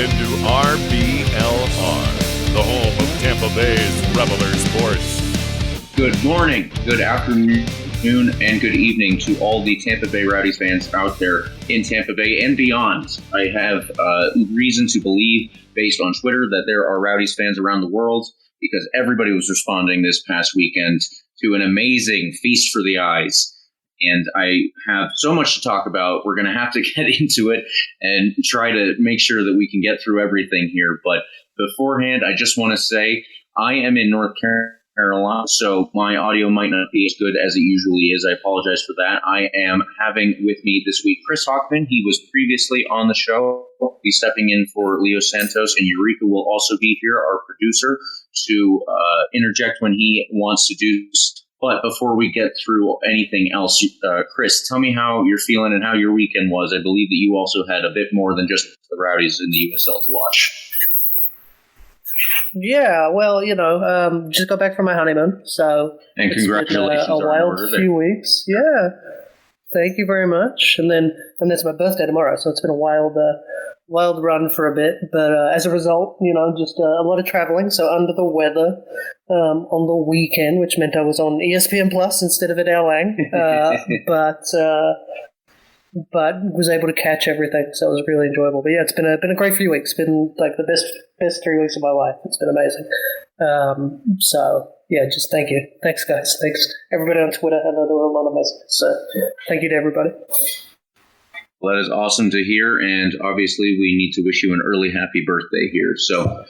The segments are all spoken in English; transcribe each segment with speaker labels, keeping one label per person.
Speaker 1: into RBLR, the home of Tampa Bay's Reveler Sports.
Speaker 2: Good morning, good afternoon, and good evening to all the Tampa Bay Rowdies fans out there in Tampa Bay and beyond. I have reason to believe, based on Twitter, that there are Rowdies fans around the world because everybody was responding this past weekend to an amazing feast for the eyes. And I have so much to talk about. We're going to have to get into it and try to make sure that we can get through everything here. But beforehand, I just want to say I am in North Carolina, so my audio might not be as good as it usually is. I apologize for that. I am having with me this week Chris Hockman. He was previously on the show. He's stepping in for Leo Santos, and Yurika will also be here, our producer, to interject when he wants to do so. But before we get through anything else, Chris, tell me how you're feeling and how your weekend was. I believe that you also had a bit more than just the Rowdies in the USL to watch.
Speaker 3: Yeah, well, just got back from my honeymoon, so
Speaker 2: and congratulations
Speaker 3: been, a wild few weeks. Yeah, thank you very much. And it's my birthday tomorrow, so it's been a wild run for a bit. But as a result, just a lot of traveling, so under the weather on the weekend, which meant I was on ESPN Plus instead of at Erlang, but was able to catch everything, so it was really enjoyable. But yeah, it's been a great few weeks. It's been like the best 3 weeks of my life. It's been amazing. So yeah, just thank you. Thanks, guys. Thanks everybody on Twitter. I know there were a lot of messages, so thank you to everybody.
Speaker 2: Well, that is awesome to hear, and obviously we need to wish you an early happy birthday here. So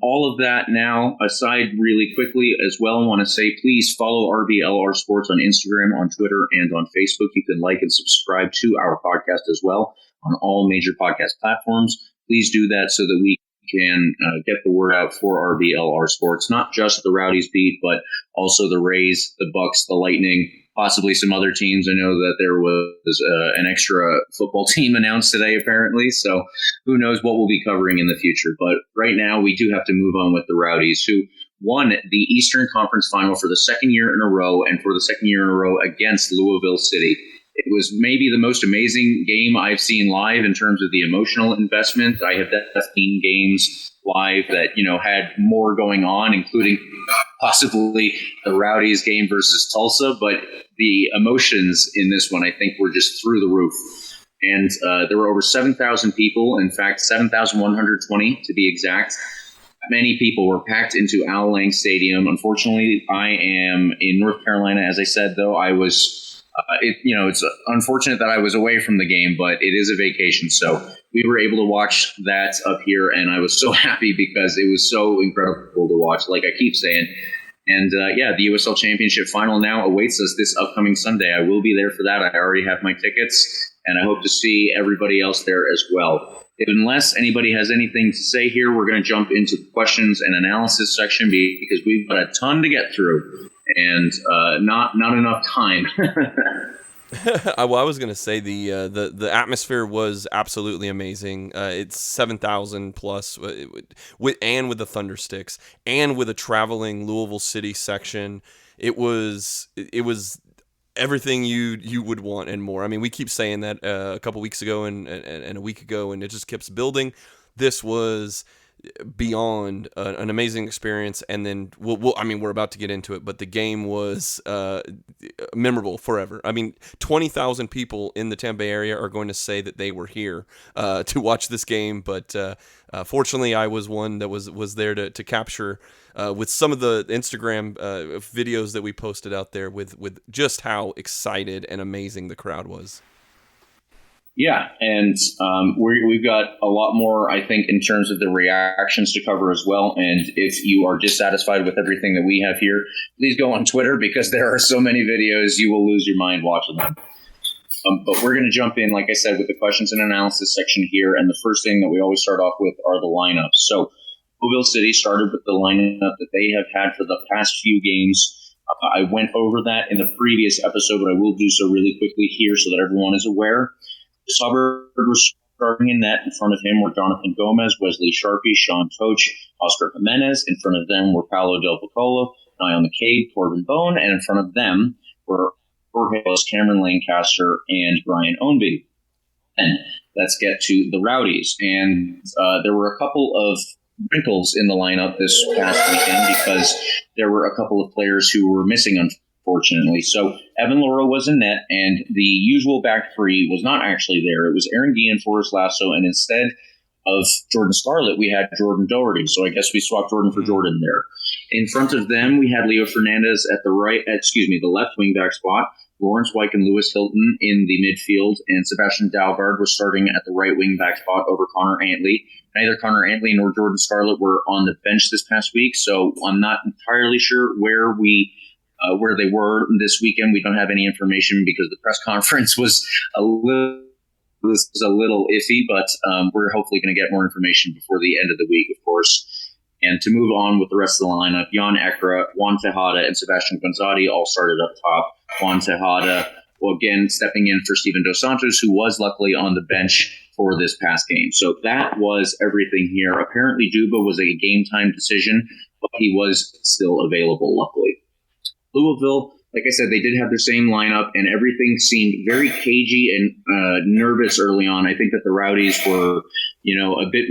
Speaker 2: all of that now aside really quickly as well, I want to say please follow RBLR Sports on Instagram, on Twitter, and on Facebook. You can like and subscribe to our podcast as well on all major podcast platforms. Please do that so that we can get the word out for RBLR Sports, not just the Rowdies beat, but also the Rays, the Bucks, the Lightning, possibly some other teams. I know that there was an extra football team announced today, apparently. So who knows what we'll be covering in the future. But right now, we do have to move on with the Rowdies, who won the Eastern Conference Final for the second year in a row, and for the second year in a row against Louisville City. It was maybe the most amazing game I've seen live in terms of the emotional investment. I have seen games live that, had more going on, including possibly the Rowdies game versus Tulsa. But the emotions in this one, I think, were just through the roof. And there were over 7,000 people, in fact, 7,120 to be exact. Many people were packed into Al Lang Stadium. Unfortunately, I am in North Carolina. As I said, though, I was... it's unfortunate that I was away from the game, but it is a vacation. So we were able to watch that up here, and I was so happy because it was so incredible to watch, like I keep saying. And the USL Championship Final now awaits us this upcoming Sunday. I will be there for that. I already have my tickets, and I hope to see everybody else there as well. Unless anybody has anything to say here, we're going to jump into the questions and analysis section because we've got a ton to get through. And not enough time.
Speaker 4: Well, I was going to say the atmosphere was absolutely amazing. It's 7,000 plus with the Thunder Sticks and with a traveling Louisville City section. It was everything you would want and more. I mean, we keep saying that a couple weeks ago and a week ago, and it just keeps building. This was beyond an amazing experience, and then we're about to get into it, but the game was memorable forever. I mean, 20,000 people in the Tampa Bay area are going to say that they were here to watch this game, but fortunately I was one that was there to capture with some of the Instagram videos that we posted out there with just how excited and amazing the crowd was.
Speaker 2: Yeah, and we've got a lot more, I think, in terms of the reactions to cover as well. And if you are dissatisfied with everything that we have here, please go on Twitter because there are so many videos, you will lose your mind watching them. But we're going to jump in, like I said, with the questions and analysis section here. And the first thing that we always start off with are the lineups. So Louisville City started with the lineup that they have had for the past few games. I went over that in the previous episode, but I will do so really quickly here so that everyone is aware. Hubbard was starting in net. In front of him were Jonathan Gomez, Wesley Sharpie, Sean Toch, Oscar Jimenez. In front of them were Paolo Del Piccolo, Niall McCabe, Corbin Bone. And in front of them were Jorge Cameron Lancaster and Brian Ownby. And let's get to the Rowdies. And there were a couple of wrinkles in the lineup this past weekend because there were a couple of players who were missing, unfortunately. So Evan Laura was in net, and the usual back three was not actually there. It was Aaron Gee and Forrest Lasso, and instead of Jordan Scarlett, we had Jordan Doherty. So I guess we swapped Jordan for Jordan there. In front of them, we had Leo Fernandez at the the left wing back spot. Lawrence Wyke and Lewis Hilton in the midfield, and Sebastian Dalgard was starting at the right wing back spot over Connor Antley. Neither Connor Antley nor Jordan Scarlett were on the bench this past week, so I'm not entirely sure where they were this weekend. We don't have any information because the press conference was a little iffy, but we're hopefully going to get more information before the end of the week, of course. And to move on with the rest of the lineup, Jan Ekra, Juan Tejada, and Sebastian Gonzatti all started up top. Juan Tejada, again, stepping in for Steven Dos Santos, who was luckily on the bench for this past game. So that was everything here. Apparently, Duba was a game-time decision, but he was still available, luckily. Louisville, like I said, they did have their same lineup, and everything seemed very cagey and nervous early on. I think that the Rowdies were, a bit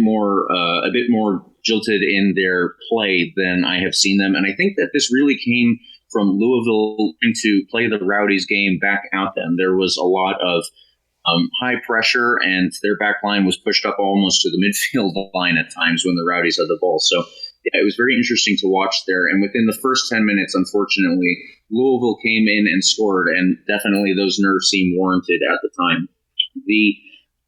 Speaker 2: more jilted in their play than I have seen them, and I think that this really came from Louisville trying to play the Rowdies game back at them. There was a lot of high pressure, and their back line was pushed up almost to the midfield line at times when the Rowdies had the ball. So yeah, it was very interesting to watch there. And within the first 10 minutes, unfortunately, Louisville came in and scored, and definitely those nerves seemed warranted at the time. The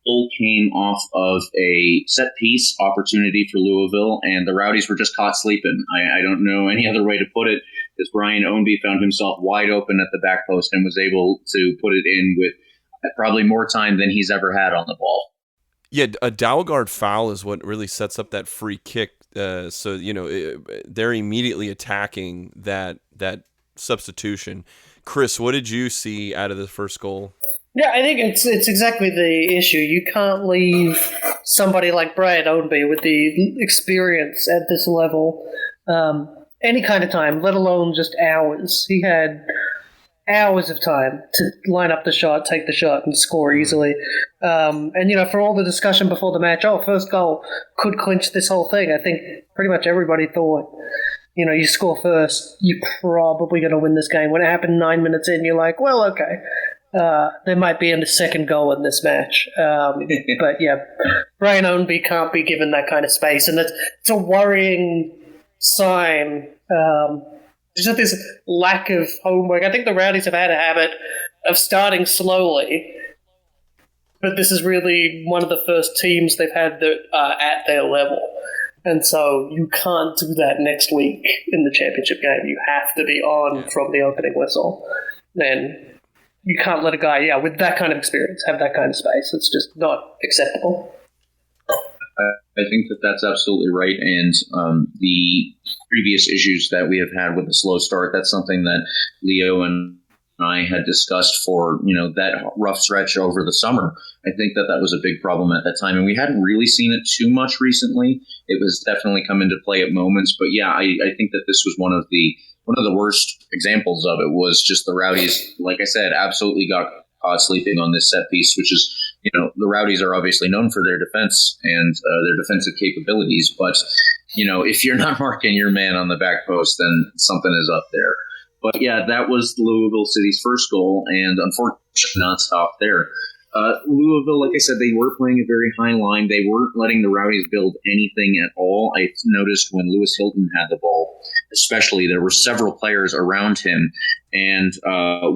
Speaker 2: goal came off of a set-piece opportunity for Louisville, and the Rowdies were just caught sleeping. I don't know any other way to put it, because Brian Ownby found himself wide open at the back post and was able to put it in with probably more time than he's ever had on the ball.
Speaker 4: Yeah, a Dalgard foul is what really sets up that free kick. So they're immediately attacking that substitution. Chris, what did you see out of the first goal?
Speaker 3: Yeah, I think it's exactly the issue. You can't leave somebody like Brian Ownby with the experience at this level any kind of time, let alone just hours. He had hours of time to line up the shot, take the shot, and score easily. And, for all the discussion before the match, first goal could clinch this whole thing. I think pretty much everybody thought, you score first, you're probably going to win this game. When it happened 9 minutes in, you're like, well, okay. There might be a second goal in this match. But, yeah, Brian Ownby can't be given that kind of space. And it's a worrying sign. There's just this lack of homework. I think the Rowdies have had a habit of starting slowly, but this is really one of the first teams they've had that are at their level. And so you can't do that next week in the championship game. You have to be on from the opening whistle. And you can't let a guy, with that kind of experience have that kind of space. It's just not acceptable.
Speaker 2: I think that that's absolutely right. And the previous issues that we have had with the slow start, that's something that Leo and I had discussed for, that rough stretch over the summer. I think that was a big problem at that time. And we hadn't really seen it too much recently. It was definitely come into play at moments. But yeah, I think that this was one of the worst examples of it was just the Rowdies, like I said, absolutely got caught sleeping on this set piece, which is, the Rowdies are obviously known for their defense and their defensive capabilities. But, if you're not marking your man on the back post, then something is up there. But yeah, that was Louisville City's first goal, and unfortunately not stopped there. Louisville, like I said, they were playing a very high line. They weren't letting the Rowdies build anything at all. I noticed when Lewis Hilton had the ball, especially, there were several players around him. And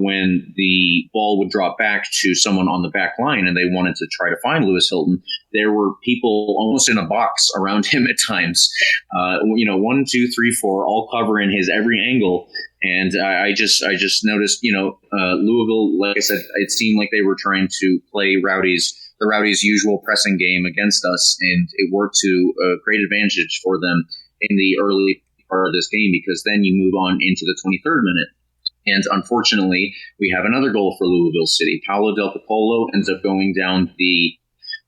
Speaker 2: when the ball would drop back to someone on the back line and they wanted to try to find Lewis Hilton, there were people almost in a box around him at times. 1, 2, 3, 4, all covering his every angle. And I just noticed, Louisville, like I said, it seemed like they were trying to play the Rowdies' usual pressing game against us, and it worked to a great advantage for them in the early part of this game, because then you move on into the 23rd minute. And unfortunately, we have another goal for Louisville City. Paolo Del Popolo ends up going down the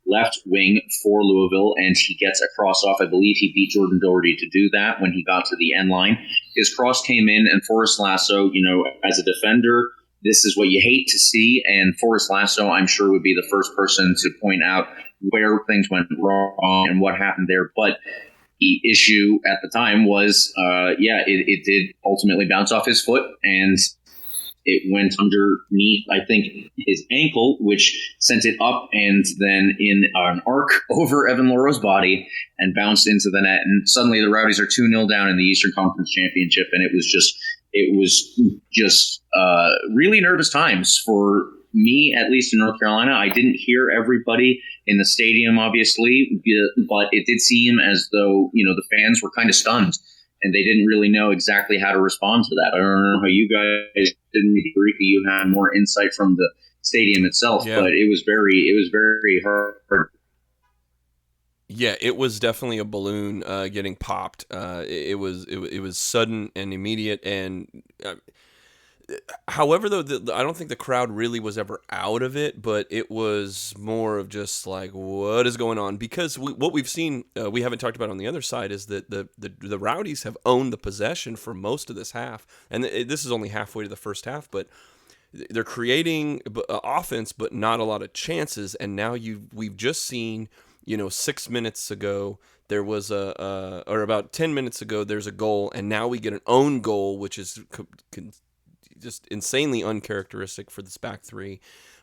Speaker 2: left wing for Louisville, and he gets a cross off. I believe he beat Jordan Doherty to do that when he got to the end line. His cross came in, and Forrest Lasso, as a defender, this is what you hate to see. And Forrest Lasso, I'm sure, would be the first person to point out where things went wrong and what happened there. But the issue at the time was, it did ultimately bounce off his foot, and it went underneath, I think, his ankle, which sent it up and then in an arc over Evan Loro's body and bounced into the net. And suddenly the Rowdies are 2-0 down in the Eastern Conference Championship, and it was just really nervous times for me, at least in North Carolina. I didn't hear everybody in the stadium, obviously, but it did seem as though, the fans were kind of stunned and they didn't really know exactly how to respond to that. I don't know how you guys did. Yurika, you had more insight from the stadium itself, but it was very hard.
Speaker 4: Yeah, it was definitely a balloon getting popped. It was sudden and immediate, and however, though, I don't think the crowd really was ever out of it, but it was more of just like, what is going on? Because what we've seen, we haven't talked about on the other side, is that the Rowdies have owned the possession for most of this half, and this is only halfway to the first half, but they're creating offense, but not a lot of chances. And now we've just seen, 6 minutes ago there was or about 10 minutes ago there's a goal, and now we get an own goal, which is just insanely uncharacteristic for this back three.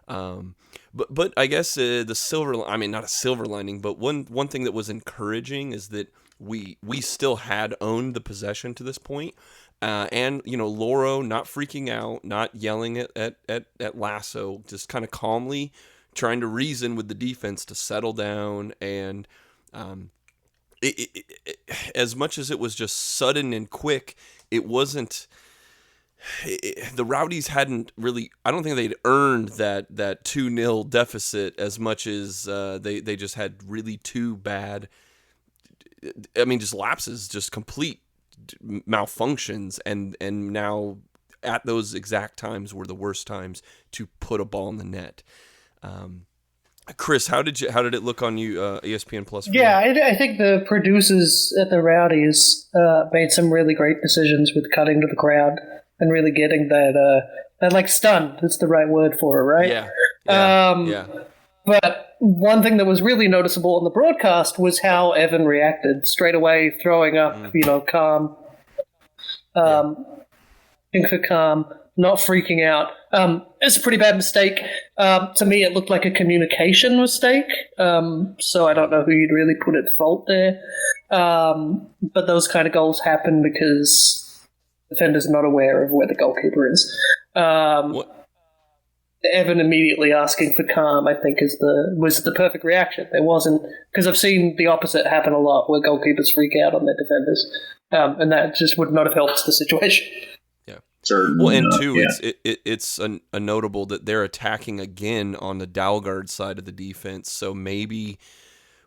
Speaker 4: But I guess not a silver lining, but one thing that was encouraging is that we still had owned the possession to this point. And Loro not freaking out, not yelling at Lasso, just kind of calmly trying to reason with the defense to settle down. And as much as it was just sudden and quick, it wasn't. The Rowdies hadn't really. I don't think they'd earned that 2-0 deficit as much as they just had really two bad. Just lapses, just complete malfunctions, and now at those exact times were the worst times to put a ball in the net. Chris, how did it look on you, ESPN Plus?
Speaker 3: I think the producers at the Rowdies made some really great decisions with cutting to the crowd and really getting that like stunned. That's the right word for it, right?
Speaker 4: Yeah.
Speaker 3: But one thing that was really noticeable on the broadcast was how Evan reacted straight away, throwing up, calm. Think for calm, not freaking out. It's a pretty bad mistake. To me, it looked like a communication mistake. So I don't know who you'd really put at fault there. But those kind of goals happen because the defender's not aware of where the goalkeeper is. Evan immediately asking for calm, I think, was the perfect reaction. There wasn't, because I've seen the opposite happen a lot, where goalkeepers freak out on their defenders, and that just would not have helped the situation.
Speaker 4: Yeah.
Speaker 2: Certainly.
Speaker 4: Well, and two, it's a notable that they're attacking again on the Dalgard side of the defense. So maybe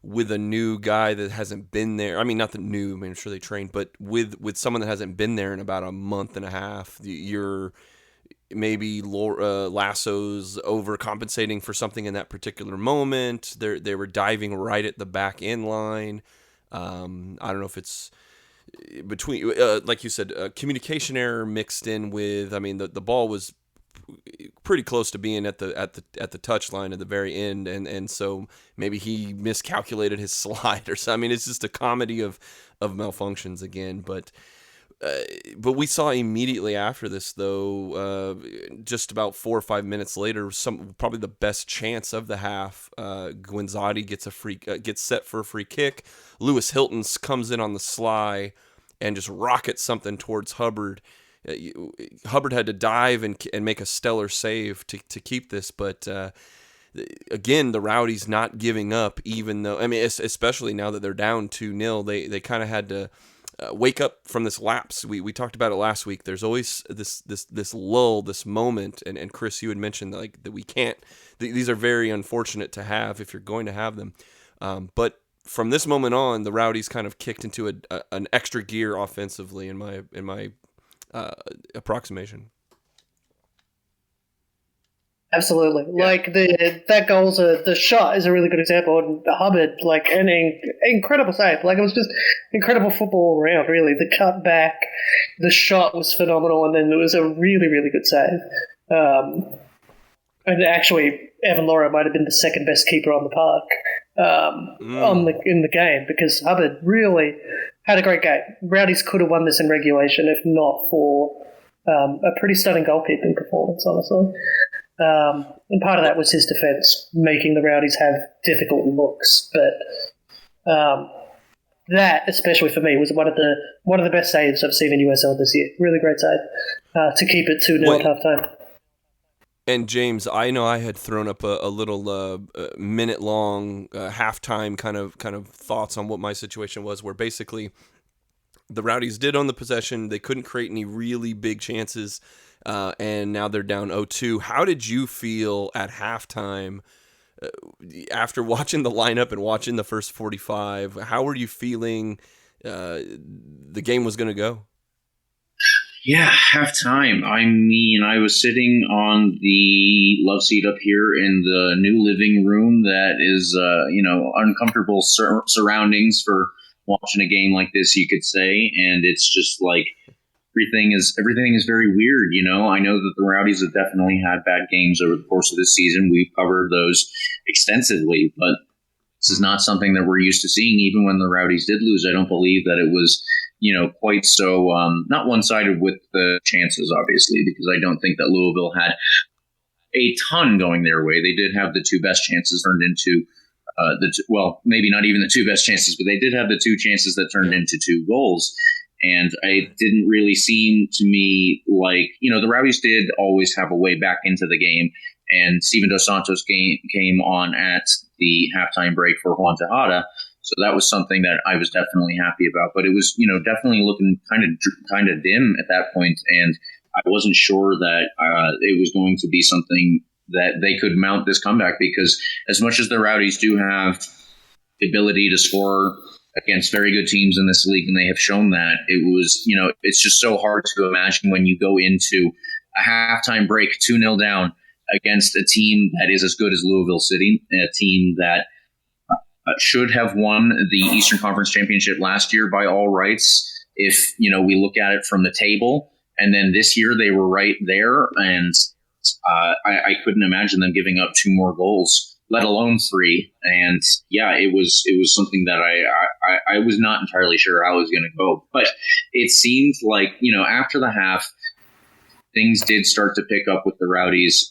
Speaker 4: with a new guy that hasn't been there, not the new, I'm sure they trained, but with someone that hasn't been there in about a month and a half, you're. Maybe Lasso's overcompensating for something in that particular moment. They were diving right at the back end line. I don't know if it's between, like you said, communication error mixed in with. The ball was pretty close to being at the touch line at the very end, and so maybe he miscalculated his slide or something. It's just a comedy of malfunctions again, but we saw immediately after this, though, just about 4 or 5 minutes later, probably the best chance of the half. Guinzotti gets set for a free kick. Lewis Hilton comes in on the sly and just rockets something towards Hubbard. Hubbard had to dive and make a stellar save to keep this, but again, the Rowdies not giving up, even though especially now that they're down 2-0, they kind of had to. Wake up from this lapse. We talked about it last week. There's always this lull, this moment, and Chris, you had mentioned that we can't. These are very unfortunate to have if you're going to have them. But from this moment on, the Rowdies kind of kicked into an extra gear offensively in my approximation.
Speaker 3: Absolutely. Like that goal's the shot is a really good example, and Hubbard, an incredible save. It was just incredible football all around, really. The cut back, the shot was phenomenal, and then it was a really, really good save. And actually, Evan Laura might have been the second best keeper on the park in the game, because Hubbard really had a great game. Rowdies could have won this in regulation if not for a pretty stunning goalkeeping performance, honestly. And part of that was his defence, making the Rowdies have difficult looks. But that, especially for me, was one of the best saves I've seen in USL this year. Really great save to keep it 2-0 at halftime.
Speaker 4: And James, I know I had thrown up a little minute-long halftime kind of thoughts on what my situation was, where basically the Rowdies did own the possession. They couldn't create any really big chances, and now they're down 0-2. How did you feel at halftime after watching the lineup and watching the first 45? How were you feeling the game was going to go?
Speaker 2: Yeah, halftime. I mean, I was sitting on the love seat up here in the new living room that is, uncomfortable surroundings for watching a game like this, you could say. And it's just like everything is very weird. I know that the Rowdies have definitely had bad games over the course of this season. We've covered those extensively, but this is not something that we're used to seeing. Even when the Rowdies did lose, I don't believe that it was quite so not one-sided with the chances, obviously, because I don't think that Louisville had a ton going their way. They did have the two best chances turned into maybe not even the two best chances, but they did have the two chances that turned into two goals. And it didn't really seem to me like, the Rowdies did always have a way back into the game. And Steven Dos Santos came on at the halftime break for Juan Tejada. So that was something that I was definitely happy about. But it was, definitely looking kind of dim at that point. And I wasn't sure that it was going to be something that they could mount this comeback, because as much as the Rowdies do have the ability to score against very good teams in this league, and they have shown that, it was, it's just so hard to imagine when you go into a halftime break 2-0 down against a team that is as good as Louisville City, a team that should have won the Eastern Conference Championship last year by all rights, if we look at it from the table. And then this year they were right there, and I couldn't imagine them giving up two more goals, let alone three. And yeah, it was something that I was not entirely sure how it was going to go. But it seemed like, after the half, things did start to pick up with the Rowdies,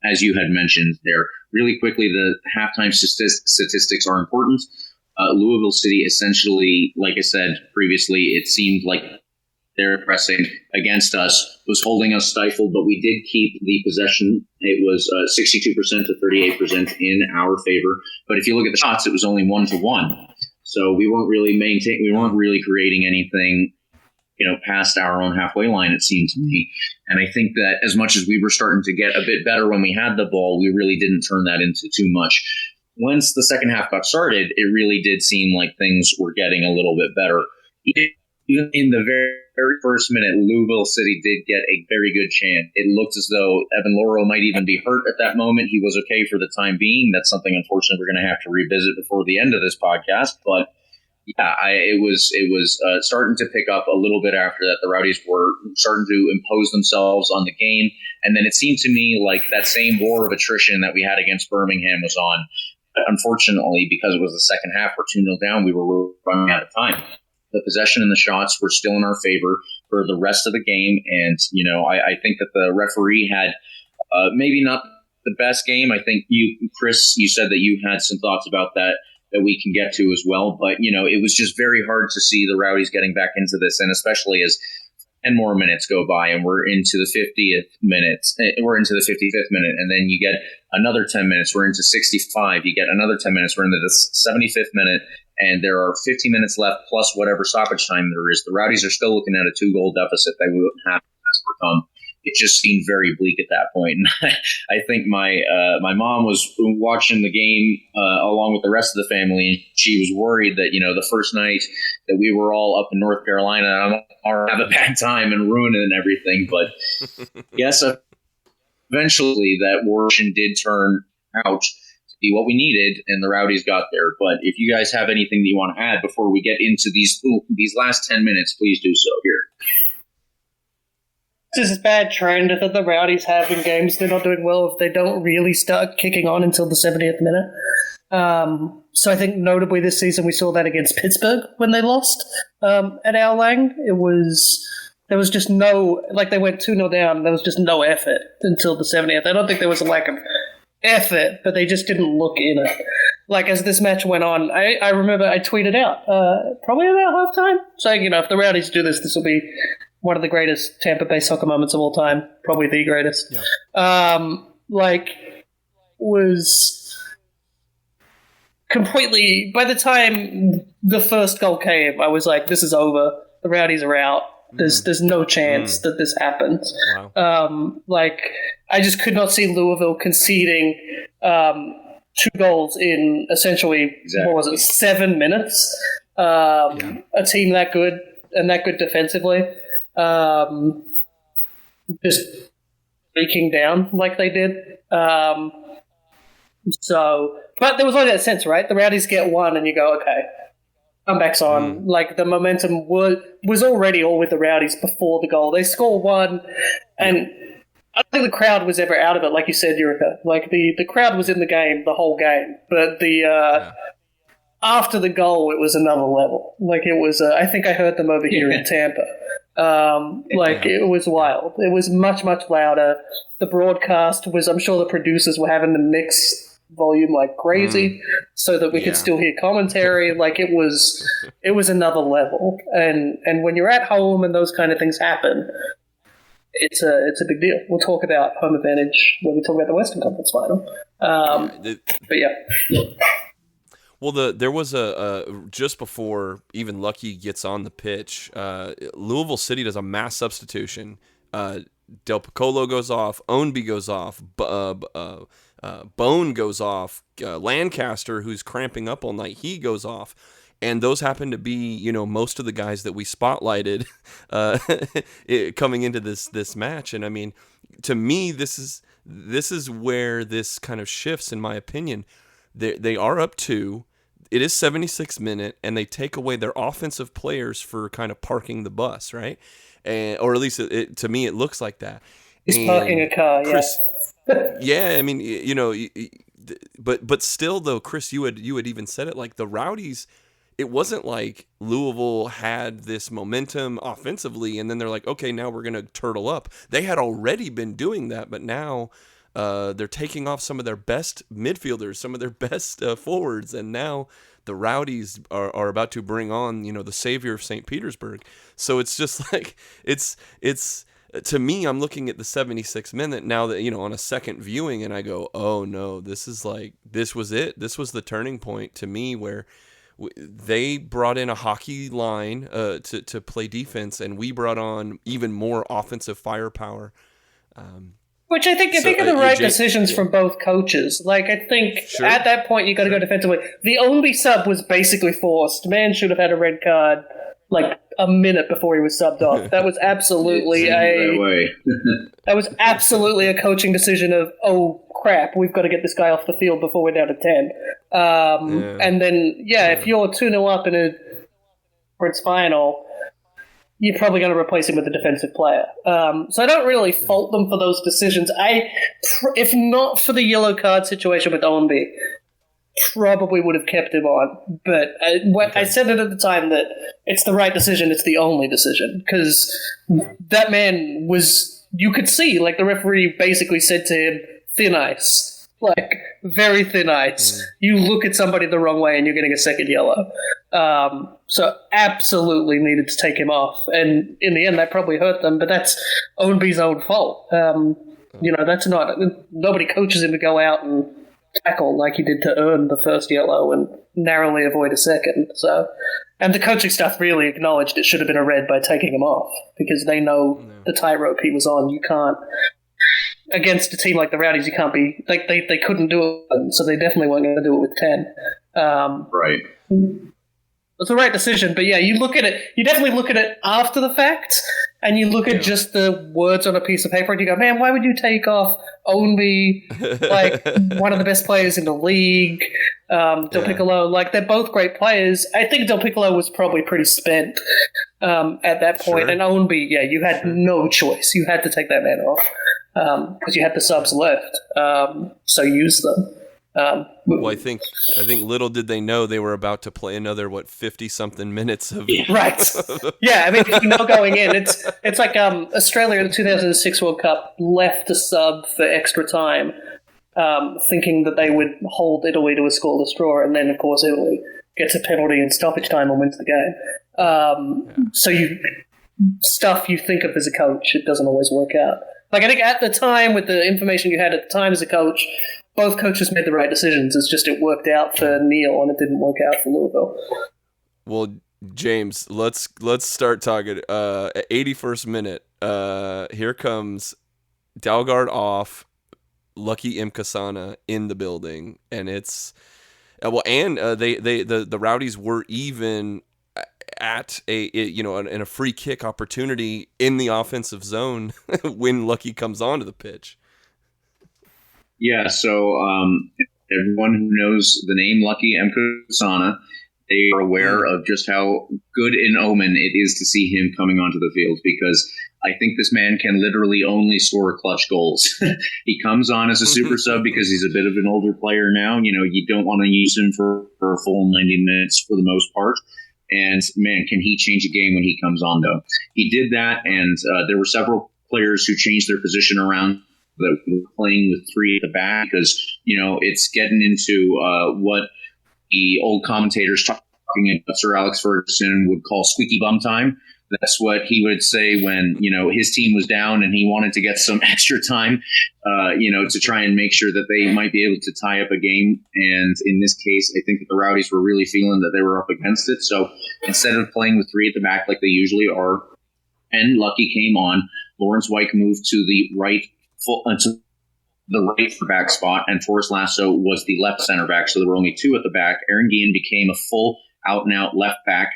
Speaker 2: as you had mentioned there. Really quickly, the halftime statistics are important. Louisville City, essentially, like I said previously, it seemed like their pressing against us was holding us stifled, but we did keep the possession. It was 62% to 38% in our favor. But if you look at the shots, it was only 1-1. So we weren't really creating anything past our own halfway line, it seemed to me. And I think that as much as we were starting to get a bit better when we had the ball, we really didn't turn that into too much. Once the second half got started, it really did seem like things were getting a little bit better. Even in the very first minute, Louisville City did get a very good chance. It looked as though Evan Lauro might even be hurt at that moment. He was okay for the time being. That's something, unfortunately, we're going to have to revisit before the end of this podcast. But yeah, it was starting to pick up a little bit after that. The Rowdies were starting to impose themselves on the game. And then it seemed to me like that same war of attrition that we had against Birmingham was on. Unfortunately, because it was the second half, we're 2-0 down, we were running out of time. The possession and the shots were still in our favor for the rest of the game. And, I think that the referee had maybe not the best game. I think Chris, you said that you had some thoughts about that we can get to as well. But, it was just very hard to see the Rowdies getting back into this. And especially as 10 more minutes go by and we're into the 50th minute, we're into the 55th minute, and then you get another 10 minutes, we're into 65, you get another 10 minutes, we're into the 75th minute, and there are 15 minutes left plus whatever stoppage time there is. The Rowdies are still looking at a 2-goal deficit they wouldn't have to overcome. It just seemed very bleak at that point. And I think my mom was watching the game along with the rest of the family, and she was worried that, the first night that we were all up in North Carolina, I'll have a bad time and ruin it and everything. But yes, eventually that version did turn out to be what we needed, and the Rowdies got there. But if you guys have anything that you want to add before we get into these last 10 minutes, please do so here.
Speaker 3: This bad trend that the Rowdies have in games. They're not doing well if they don't really start kicking on until the 70th minute. So I think notably this season we saw that against Pittsburgh when they lost at Al Lang. There was just no, like they went 2-0 down, there was just no effort until the 70th. I don't think there was a lack of effort, but they just didn't look in it. Like as this match went on, I remember I tweeted out probably about halftime saying, if the Rowdies do this, this will be one of the greatest Tampa Bay soccer moments of all time, probably the greatest. Yeah. Was completely, by the time the first goal came, I was like, this is over. The Rowdies are out. There's no chance that this happens. Wow. I just could not see Louisville conceding 2 goals in essentially, 7 minutes? A team that good and that good defensively. Just breaking down like they did. But there was only that sense, right? The Rowdies get one and you go, okay, comeback's on. Like the momentum was already all with the Rowdies before the goal. They score one and I don't think the crowd was ever out of it, like you said, Yurika. Like the crowd was in the game the whole game, but after the goal, it was another level. Like it was, I think I heard them over here in Tampa. It was wild. It was much, much louder. The broadcast was, I'm sure the producers were having to mix volume like crazy so that we could still hear commentary. Like it was another level. And when you're at home and those kind of things happen, it's a big deal. We'll talk about home advantage when we talk about the Western Conference final. But yeah.
Speaker 4: Well, there was a just before even Lucky gets on the pitch, Louisville City does a mass substitution. Del Piccolo goes off, Ownby goes off, Bone goes off, Lancaster, who's cramping up all night, he goes off. And those happen to be, most of the guys that we spotlighted coming into this match. And I mean, to me, this is where this kind of shifts, in my opinion. They are up 2. It is 76 minute, and they take away their offensive players for kind of parking the bus, right? Or at least to me, it looks like that.
Speaker 3: He's parking a car,
Speaker 4: Chris, yeah. I mean, but still, though, Chris, you had even said it, like the Rowdies. It wasn't like Louisville had this momentum offensively, and then they're like, okay, now we're going to turtle up. They had already been doing that, but now they're taking off some of their best midfielders, some of their best forwards, and now the Rowdies are about to bring on, the savior of St. Petersburg. So it's just like, it's to me, I'm looking at the 76th minute now that, on a second viewing, and I go, oh no, this was it. This was the turning point to me where they brought in a hockey line to play defense, and we brought on even more offensive firepower.
Speaker 3: Which I think are the right decisions from both coaches. Like, I think at that point you got to go defensively. The only sub was basically forced. Man should have had a red card like a minute before he was subbed off. That was absolutely that was absolutely a coaching decision of, oh crap, we've got to get this guy off the field before we're down to 10. And then, if you're 2-0 up in a conference final, you're probably going to replace him with a defensive player. So I don't really fault them for those decisions. If not for the yellow card situation with Ownby, probably would have kept him on. But I said it at the time that it's the right decision, it's the only decision. Because that man was, you could see, like the referee basically said to him, thin ice. Like, very thin ice. You look at somebody the wrong way and you're getting a second yellow. So absolutely needed to take him off. And in the end, that probably hurt them, but that's Ownby's own fault. That's not... Nobody coaches him to go out and tackle like he did to earn the first yellow and narrowly avoid a second. So, and the coaching staff really acknowledged it should have been a red by taking him off because they know the tightrope he was on. You can't... Against a team like the Rowdies, you can't be... Like, they couldn't do it, so they definitely weren't going to do it with 10.
Speaker 2: Right.
Speaker 3: It's the right decision, but yeah, you definitely look at it after the fact, and you look at just the words on a piece of paper and you go, man, why would you take off Ownby, like one of the best players in the league, Del Piccolo, like they're both great players. I think Del Piccolo was probably pretty spent at that point. And Ownby, you had no choice. You had to take that man off because you had the subs left, so use them.
Speaker 4: Well, I think little did they know they were about to play another 50-something minutes of
Speaker 3: right. Yeah, I mean, you know, going in, it's like Australia in the 2006 World Cup left a sub for extra time, thinking that they would hold Italy to a scoreless draw, and then of course Italy gets a penalty in stoppage time and wins the game. So you think of as a coach, it doesn't always work out. Like I think at the time, with the information you had at the time as a coach, both coaches made the right decisions. It's just it worked out for Neil and it didn't work out for Louisville.
Speaker 4: Well, James, let's start talking. 81st minute. Here comes Dalgard off, Lucky Imkasana in the building, and it's the Rowdies were even at in a free kick opportunity in the offensive zone when Lucky comes onto the pitch.
Speaker 2: Yeah, so everyone who knows the name Lucky Mkasana, they are aware of just how good an omen it is to see him coming onto the field, because I think this man can literally only score clutch goals. He comes on as a super sub because he's a bit of an older player now. You know, you don't want to use him for a full 90 minutes for the most part. And, man, can he change a game when he comes on, though. He did that, and there were several players who changed their position around that were playing with three at the back because, you know, it's getting into what the old commentators talking about Sir Alex Ferguson would call squeaky bum time. That's what he would say when, you know, his team was down and he wanted to get some extra time, to try and make sure that they might be able to tie up a game. And in this case, I think that the Rowdies were really feeling that they were up against it. So instead of playing with three at the back like they usually are, and Lucky came on, Lawrence White moved to the right to the right back spot, and Forrest Lasso was the left center back. So there were only two at the back. Aaron Guillen became a full out-and-out left back.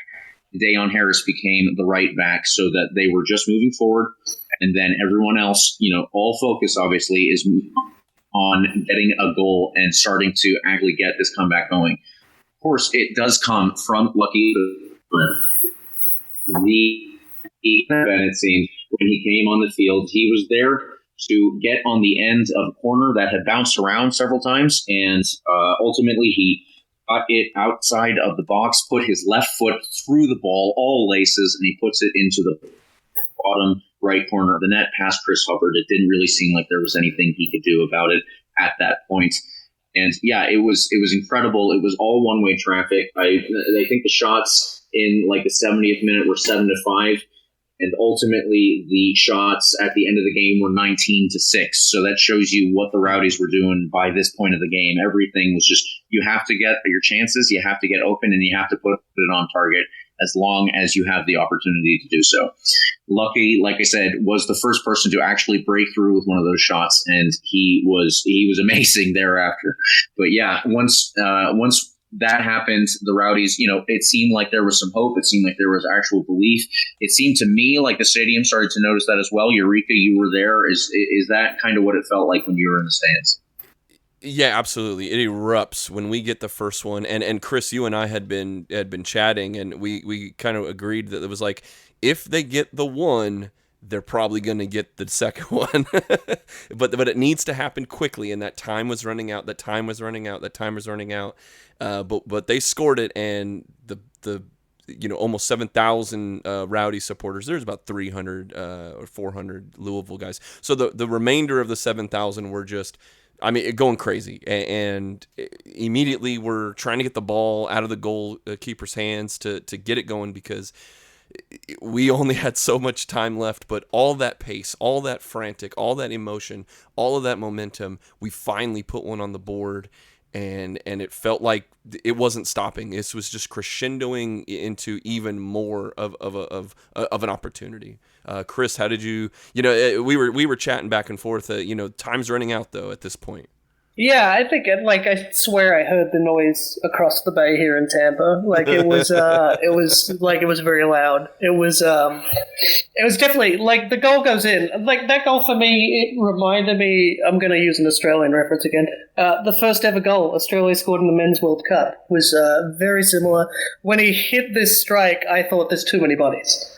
Speaker 2: Dayon Harris became the right back, so that they were just moving forward. And then everyone else, you know, all focus obviously is on getting a goal and starting to actually get this comeback going. Of course, it does come from Lucky. It seemed when he came on the field, he was there to get on the end of a corner that had bounced around several times, and ultimately he got it outside of the box, put his left foot through the ball, all laces, and he puts it into the bottom right corner of the net past Chris Hubbard. It didn't really seem like there was anything he could do about it at that point. And yeah, it was incredible. It was all one-way traffic. I think the shots in like the 70th minute were 7-5. And ultimately, the shots at the end of the game were 19-6. So that shows you what the Rowdies were doing by this point of the game. Everything was just, you have to get your chances, you have to get open, and you have to put it on target as long as you have the opportunity to do so. Lucky, like I said, was the first person to actually break through with one of those shots, and he was amazing thereafter. But yeah, once that happened, the Rowdies, you know, it seemed like there was some hope. It seemed like there was actual belief. It seemed to me like the stadium started to notice that as well. Eureka, you were there. Is that kind of what it felt like when you were in the stands?
Speaker 4: Yeah, absolutely. It erupts when we get the first one. And Chris, you and I had been chatting, and we kind of agreed that it was like, if they get the one, they're probably going to get the second one. but it needs to happen quickly, and that time was running out. But they scored it, and the almost 7,000 Rowdy supporters. There's about 300 or 400 Louisville guys. So the remainder of the 7,000 were just, I mean, going crazy, and immediately we're trying to get the ball out of the goalkeeper's hands to get it going, because we only had so much time left. But all that pace, all that frantic, all that emotion, all of that momentum, we finally put one on the board. And it felt like it wasn't stopping. This was just crescendoing into even more of an opportunity. Chris, how did you? We were chatting back and forth. Time's running out though at this point.
Speaker 3: Yeah, I think I swear I heard the noise across the bay here in Tampa. Like it was very loud. It was definitely like the goal goes in. Like that goal for me, it reminded me. I'm going to use an Australian reference again. The first ever goal Australia scored in the Men's World Cup was very similar. When he hit this strike, I thought there's too many bodies.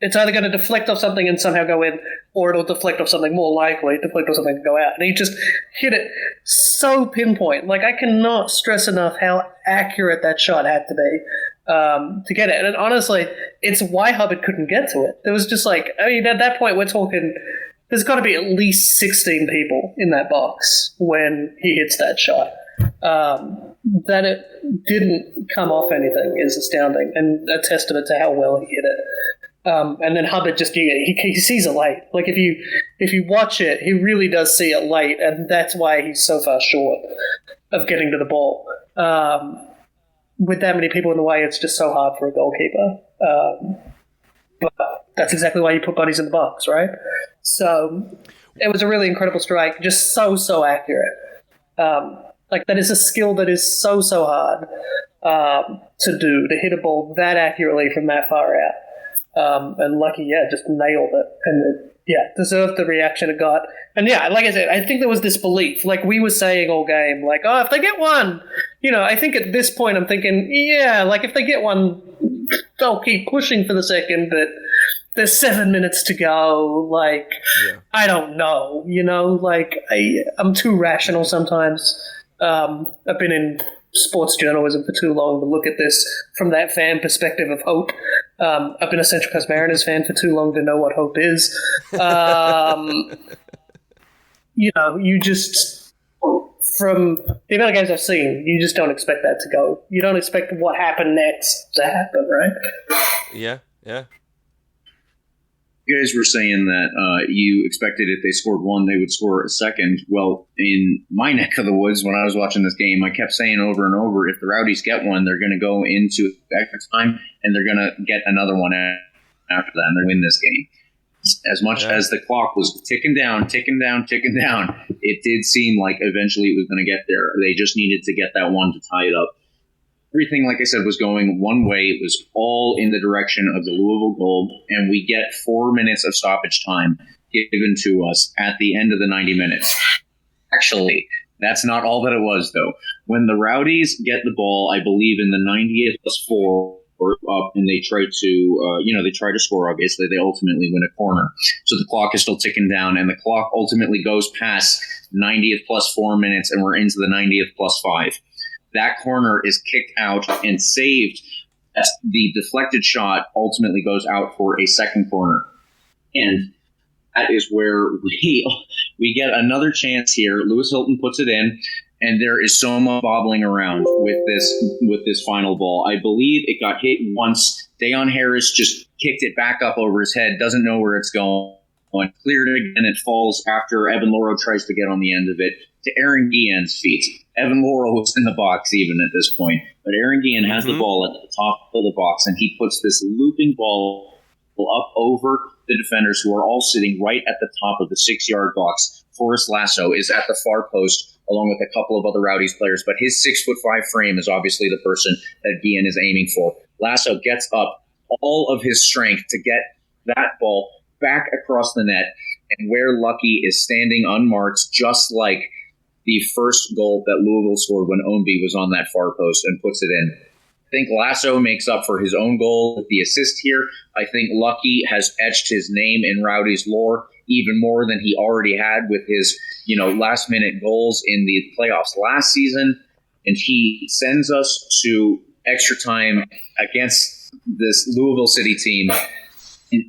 Speaker 3: It's either going to deflect off something and somehow go in, or it'll deflect off something more likely, deflect off something and go out. And he just hit it so pinpoint. Like, I cannot stress enough how accurate that shot had to be to get it. And honestly, it's why Hubbard couldn't get to it. There was just at that point, we're talking, there's got to be at least 16 people in that box when he hits that shot. That it didn't come off anything is astounding and a testament to how well he hit it. And then Hubbard just he sees it late. Like if you watch it, he really does see it late, and that's why he's so far short of getting to the ball. With that many people in the way, it's just so hard for a goalkeeper. But that's exactly why you put buddies in the box, right? So it was a really incredible strike, just so accurate. That is a skill that is so hard to do, to hit a ball that accurately from that far out. And Lucky, just nailed it. And deserved the reaction it got. And like I said, I think there was this belief, like we were saying all game, like, oh, if they get one, I think at this point I'm thinking, if they get one, they'll keep pushing for the second, but there's 7 minutes to go. I don't know, I'm too rational sometimes. I've been in sports journalism for too long to look at this from that fan perspective of hope. I've been a Central Coast Mariners fan for too long to know what hope is. You just, from the amount of games I've seen, you just don't expect that to go. You don't expect what happened next to happen, right?
Speaker 4: Yeah.
Speaker 2: You guys were saying that you expected if they scored one, they would score a second. Well, in my neck of the woods, when I was watching this game, I kept saying over and over, if the Rowdies get one, they're going to go into extra time, and they're going to get another one after that, and they're going to win this game. As much as the clock was ticking down, it did seem like eventually it was going to get there. They just needed to get that one to tie it up. Everything, like I said, was going one way. It was all in the direction of the Louisville goal, and we get 4 minutes of stoppage time given to us at the end of the 90 minutes. Actually, that's not all that it was, though. When the Rowdies get the ball, I believe in the 90th +4 up, and they try to score, obviously. They ultimately win a corner. So the clock is still ticking down, and the clock ultimately goes past 90th +4 minutes, and we're into the 90th +5. That corner is kicked out and saved. The deflected shot ultimately goes out for a second corner. And that is where we get another chance here. Lewis Hilton puts it in, and there is so much bobbling around with this final ball. I believe it got hit once. Dayon Harris just kicked it back up over his head, doesn't know where it's going. Cleared it again, it falls after Evan Loro tries to get on the end of it to Aaron Guillen's feet. Evan Loro was in the box even at this point, but Aaron Guillen has the ball at the top of the box, and he puts this looping ball up over the defenders who are all sitting right at the top of the 6-yard box. Forrest Lasso is at the far post along with a couple of other Rowdies players, but his 6'5" frame is obviously the person that Guillen is aiming for. Lasso gets up all of his strength to get that ball back across the net, and where Lucky is standing unmarked, just like the first goal that Louisville scored when Ownby was on that far post, and puts it in. I think Lasso makes up for his own goal with the assist here. I think Lucky has etched his name in Rowdies lore even more than he already had with his, last-minute goals in the playoffs last season, and he sends us to extra time against this Louisville City team.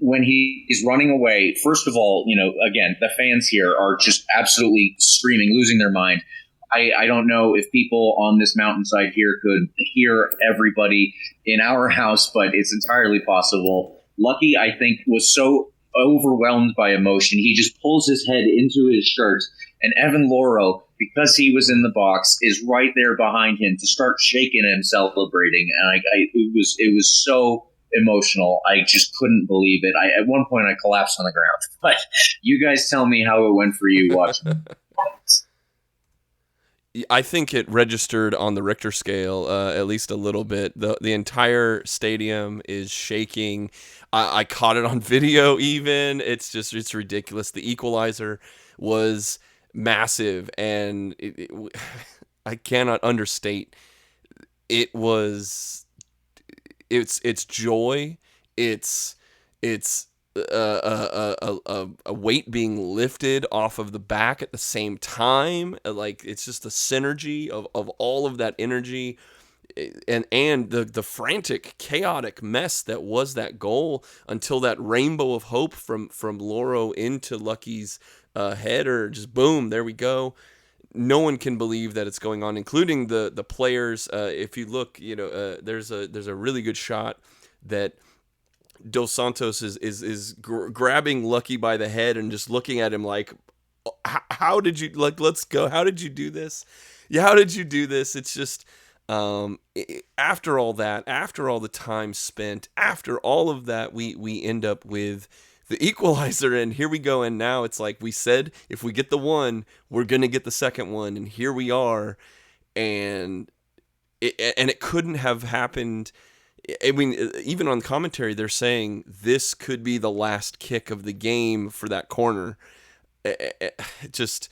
Speaker 2: When he is running away, first of all, again, the fans here are just absolutely screaming, losing their mind. I don't know if people on this mountainside here could hear everybody in our house, but it's entirely possible. Lucky, I think, was so overwhelmed by emotion, he just pulls his head into his shirt, and Evan Loro, because he was in the box, is right there behind him to start shaking him, celebrating. And it was so emotional. I just couldn't believe it. At one point, I collapsed on the ground. But you guys tell me how it went for you watching.
Speaker 4: I think it registered on the Richter scale at least a little bit. The entire stadium is shaking. I caught it on video even. It's ridiculous. The equalizer was massive, and I cannot understate. It's joy. It's a weight being lifted off of the back at the same time. Like, it's just the synergy of all of that energy and the frantic, chaotic mess that was that goal until that rainbow of hope from Loro into Lucky's header. Just boom, there we go. No one can believe that it's going on, including the players. If you look, there's a really good shot that Dos Santos is grabbing Lucky by the head and just looking at him like, how did you, like, let's go. How did you do this? Yeah, how did you do this? It's just, after all that, after all the time spent, after all of that, we end up with the equalizer, and here we go. And now it's like we said, if we get the one, we're going to get the second one. And here we are. And it couldn't have happened. I mean, even on commentary, they're saying this could be the last kick of the game for that corner. Just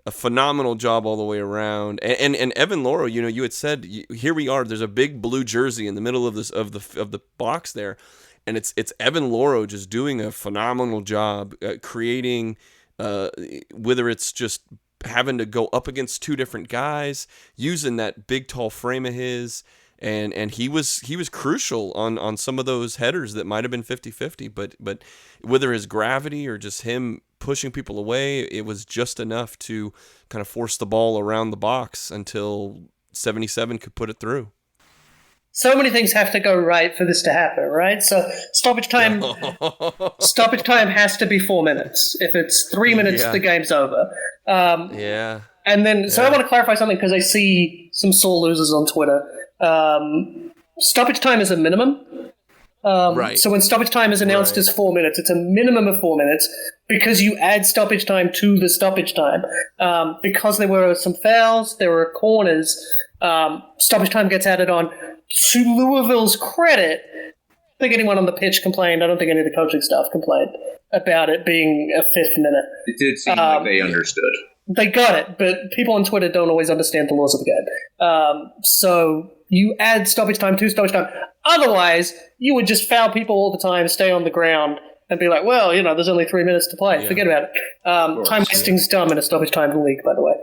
Speaker 4: a phenomenal job all the way around. And Evan Loro, you had said, here we are. There's a big blue jersey in the middle of the box there, and it's Evan Loro just doing a phenomenal job creating. Whether it's just having to go up against two different guys, using that big tall frame of his. And he was crucial on some of those headers that might have been 50-50, but whether his gravity or just him pushing people away, it was just enough to kind of force the ball around the box until 77 could put it through.
Speaker 3: So many things have to go right for this to happen, right? So stoppage time has to be 4 minutes. If it's 3 minutes, the game's over.
Speaker 4: Yeah.
Speaker 3: And then, I want to clarify something because I see some sore losers on Twitter. Stoppage time is a minimum.
Speaker 4: Right.
Speaker 3: So when stoppage time is announced as 4 minutes, it's a minimum of 4 minutes because you add stoppage time to the stoppage time. Because there were some fouls, there were corners, stoppage time gets added on. To Louisville's credit, I don't think anyone on the pitch complained. I don't think any of the coaching staff complained about it being a fifth minute.
Speaker 2: It did seem like they understood.
Speaker 3: They got it, but people on Twitter don't always understand the laws of the game. So you add stoppage time to stoppage time. Otherwise, you would just foul people all the time, stay on the ground, and be like, well, there's only 3 minutes to play. Yeah. Forget about it. Time wasting's dumb in a stoppage time league, by the way.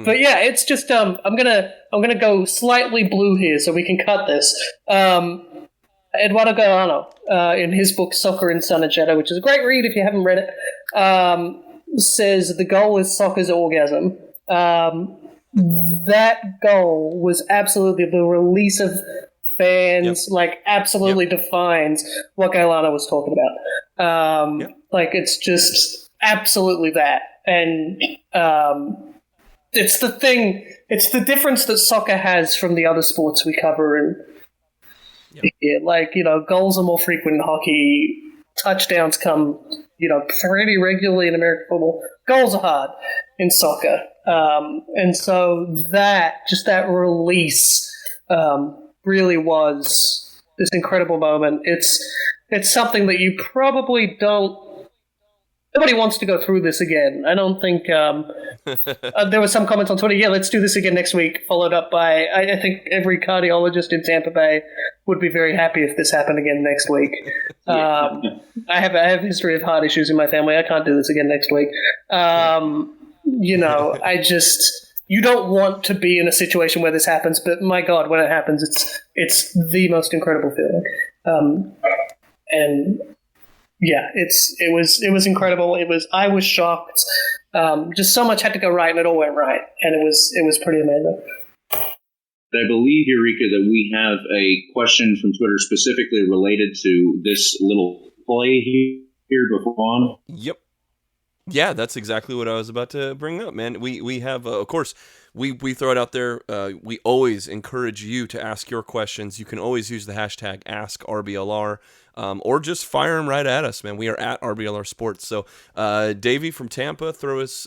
Speaker 3: But yeah, it's just I'm gonna go slightly blue here, so we can cut this. Eduardo Galano, in his book Soccer in Sun and Shadow, which is a great read if you haven't read it, says the goal is soccer's orgasm. That goal was absolutely the release of fans, absolutely defines what Galano was talking about. It's just absolutely that. And it's the difference that soccer has from the other sports we cover. And goals are more frequent in hockey. Touchdowns come, pretty regularly in American football. Goals are hard in soccer. And so that release really was this incredible moment. It's something that you probably don't. Nobody wants to go through this again. I don't think there were some comments on Twitter. Yeah, let's do this again next week. Followed up by I think every cardiologist in Tampa Bay would be very happy if this happened again next week. I have a history of heart issues in my family. I can't do this again next week. You don't want to be in a situation where this happens, but my God, when it happens, it's the most incredible feeling. And yeah, it was incredible. I was shocked. Just so much had to go right, and it all went right, and it was pretty amazing.
Speaker 2: I believe, Yurika, that we have a question from Twitter specifically related to this little play here before on.
Speaker 4: Yep. Yeah, that's exactly what I was about to bring up, man. We have, of course, we throw it out there. We always encourage you to ask your questions. You can always use the hashtag AskRBLR, or just fire them right at us, man. We are at RBLR Sports. So, Davey from Tampa, throw us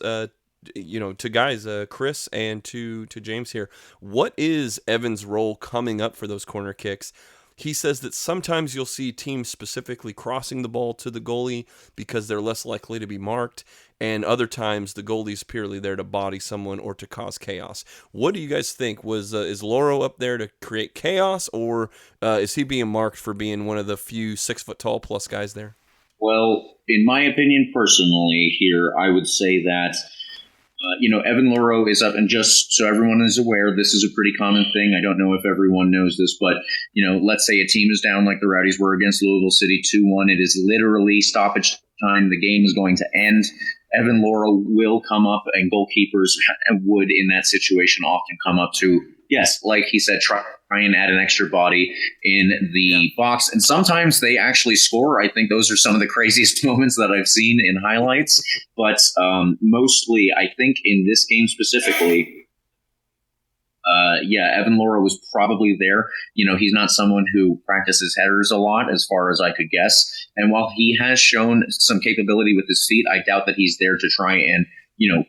Speaker 4: to guys, Chris and to James here, what is Evan's role coming up for those corner kicks? He says that sometimes you'll see teams specifically crossing the ball to the goalie because they're less likely to be marked, and other times the goalie's purely there to body someone or to cause chaos. What do you guys think? Is Loro up there to create chaos, or is he being marked for being one of the few 6 foot tall plus guys there?
Speaker 2: Well, in my opinion, personally, here I would say that Evan Loro is up, and just so everyone is aware, this is a pretty common thing. I don't know if everyone knows this, but, let's say a team is down like the Rowdies were against Louisville City 2-1. It is literally stoppage time. The game is going to end. Evan Loro will come up, and goalkeepers would, in that situation, often come up to, yes, like he said, try and add an extra body in the box. And sometimes they actually score. I think those are some of the craziest moments that I've seen in highlights. But mostly, I think in this game specifically, Evan Loro was probably there. He's not someone who practices headers a lot, as far as I could guess. And while he has shown some capability with his feet, I doubt that he's there to try and,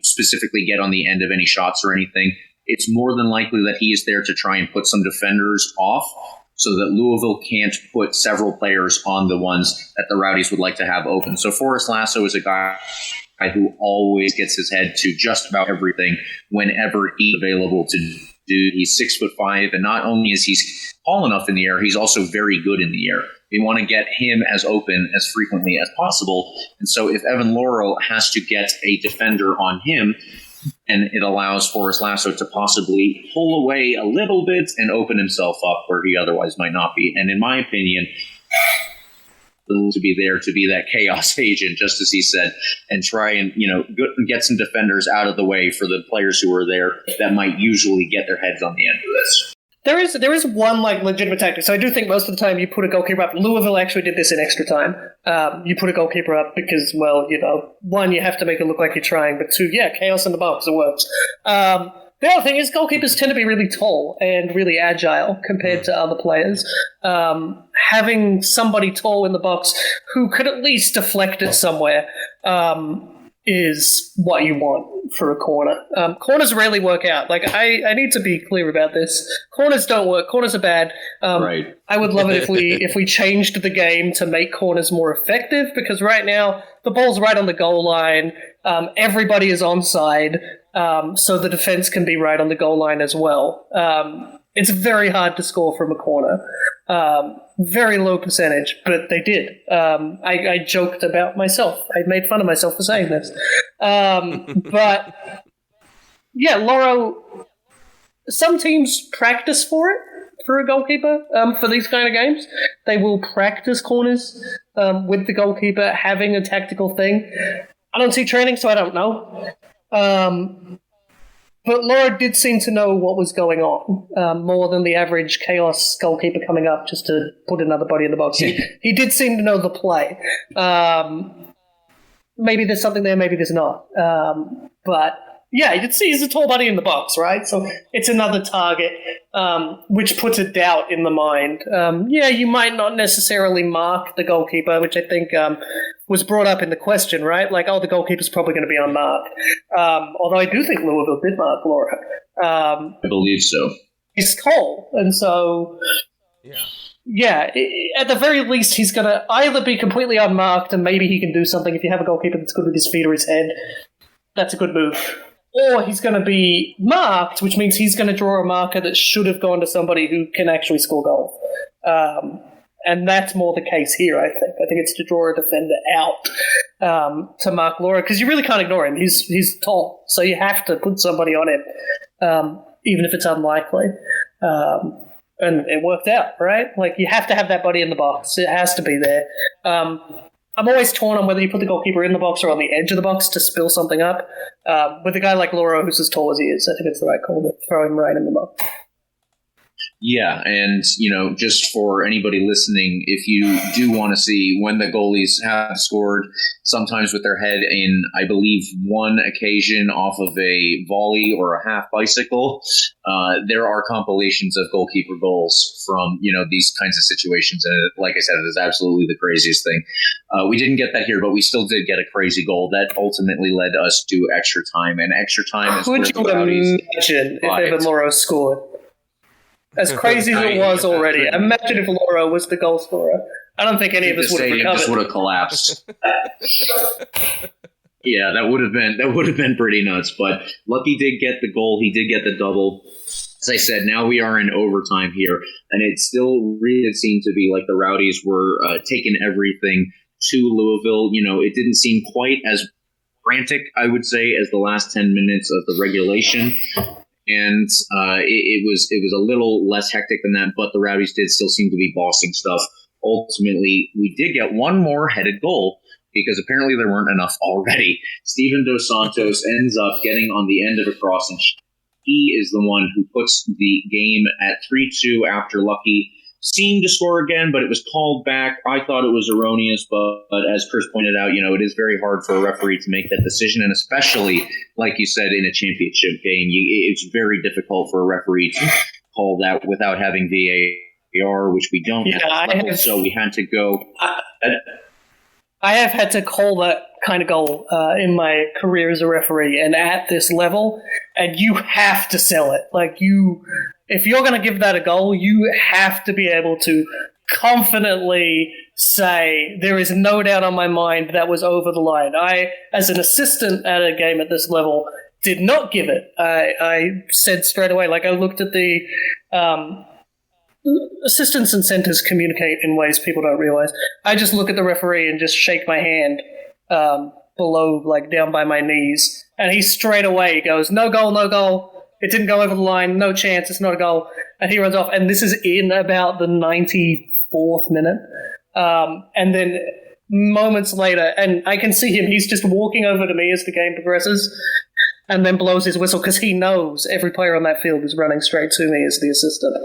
Speaker 2: specifically get on the end of any shots or anything. It's more than likely that he is there to try and put some defenders off so that Louisville can't put several players on the ones that the Rowdies would like to have open. So Forrest Lasso is a guy who always gets his head to just about everything whenever he's available to do. He's 6'5", and not only is he tall enough in the air, he's also very good in the air. We want to get him as open as frequently as possible. And so if Evan Loro has to get a defender on him, and it allows Forrest Lasso to possibly pull away a little bit and open himself up where he otherwise might not be. And in my opinion, to be there to be that chaos agent, just as he said, and try and get some defenders out of the way for the players who are there that might usually get their heads on the end of this.
Speaker 3: There is one legitimate tactic. So I do think most of the time you put a goalkeeper up. Louisville actually did this in extra time. You put a goalkeeper up because, one, you have to make it look like you're trying, but two, chaos in the box, it works. The other thing is goalkeepers tend to be really tall and really agile compared to other players. Having somebody tall in the box who could at least deflect it somewhere is what you want for a corner. Corners rarely work out. I need to be clear about this. Corners don't work. Corners are bad.
Speaker 2: Right.
Speaker 3: I would love it if we changed the game to make corners more effective, because right now the ball's right on the goal line. Everybody is onside, so the defense can be right on the goal line as well. It's very hard to score from a corner. Very low percentage, but they did. I joked about myself. I made fun of myself for saying this. But, Loro, some teams practice for it, for a goalkeeper, for these kind of games. They will practice corners with the goalkeeper having a tactical thing. I don't see training, so I don't know. But Laura did seem to know what was going on, more than the average chaos goalkeeper coming up just to put another body in the box. He did seem to know the play. Maybe there's something there, maybe there's not. But you can see he's a tall body in the box, right? So it's another target, which puts a doubt in the mind. You might not necessarily mark the goalkeeper, which I think was brought up in the question, right? The goalkeeper's probably going to be unmarked. Although I do think Louisville did mark Laura.
Speaker 2: I believe so.
Speaker 3: He's tall, and so... at the very least, he's going to either be completely unmarked, and maybe he can do something if you have a goalkeeper that's good with his feet or his head. That's a good move. Or he's going to be marked, which means he's going to draw a marker that should have gone to somebody who can actually score goals. And that's more the case here, I think. I think it's to draw a defender out to mark Laura, because you really can't ignore him. He's tall, so you have to put somebody on him, even if it's unlikely. And it worked out, right? You have to have that body in the box. It has to be there. I'm always torn on whether you put the goalkeeper in the box or on the edge of the box to spill something up. With a guy like Laura, who's as tall as he is, I think it's the right call to throw him right in the box.
Speaker 2: Yeah, and just for anybody listening, if you do want to see when the goalies have scored, sometimes with their head in, I believe, one occasion off of a volley or a half bicycle, there are compilations of goalkeeper goals from these kinds of situations, and like I said, it is absolutely the craziest thing. We didn't get that here, but we still did get a crazy goal that ultimately led us to extra time, and extra time is
Speaker 3: Could you imagine if Evan Loro scored? As crazy as it was already, imagine if Loro was the goal scorer. I don't think any of us would have recovered.
Speaker 2: Just would have collapsed. Yeah, that would have been pretty nuts. But Lucky did get the goal. He did get the double. As I said, now we are in overtime here, and it still really seemed to be like the Rowdies were taking everything to Louisville. It didn't seem quite as frantic, I would say, as the last 10 minutes of the regulation. And it was a little less hectic than that, but the Rowdies did still seem to be bossing stuff. Ultimately, we did get one more headed goal because apparently there weren't enough already. Steven Dos Santos ends up getting on the end of a cross, and he is the one who puts the game at 3-2 after Lucky seemed to score again, but it was called back. I thought it was erroneous, but as Chris pointed out, it is very hard for a referee to make that decision, and especially, like you said, in a championship game, it's very difficult for a referee to call that without having VAR, which we don't have, so we had to go.
Speaker 3: I have had to call that kind of goal in my career as a referee, and at this level, and you have to sell it. If you're going to give that a goal, you have to be able to confidently say, there is no doubt on my mind that was over the line. I, as an assistant at a game at this level, did not give it. I said straight away, I looked at the assistants and centers communicate in ways people don't realize. I just look at the referee and just shake my hand below, down by my knees. And he straight away goes, no goal, no goal. It didn't go over the line, no chance, it's not a goal. And he runs off, and this is in about the 94th minute. And then moments later, and I can see him, he's just walking over to me as the game progresses, and then blows his whistle because he knows every player on that field is running straight to me as the assistant.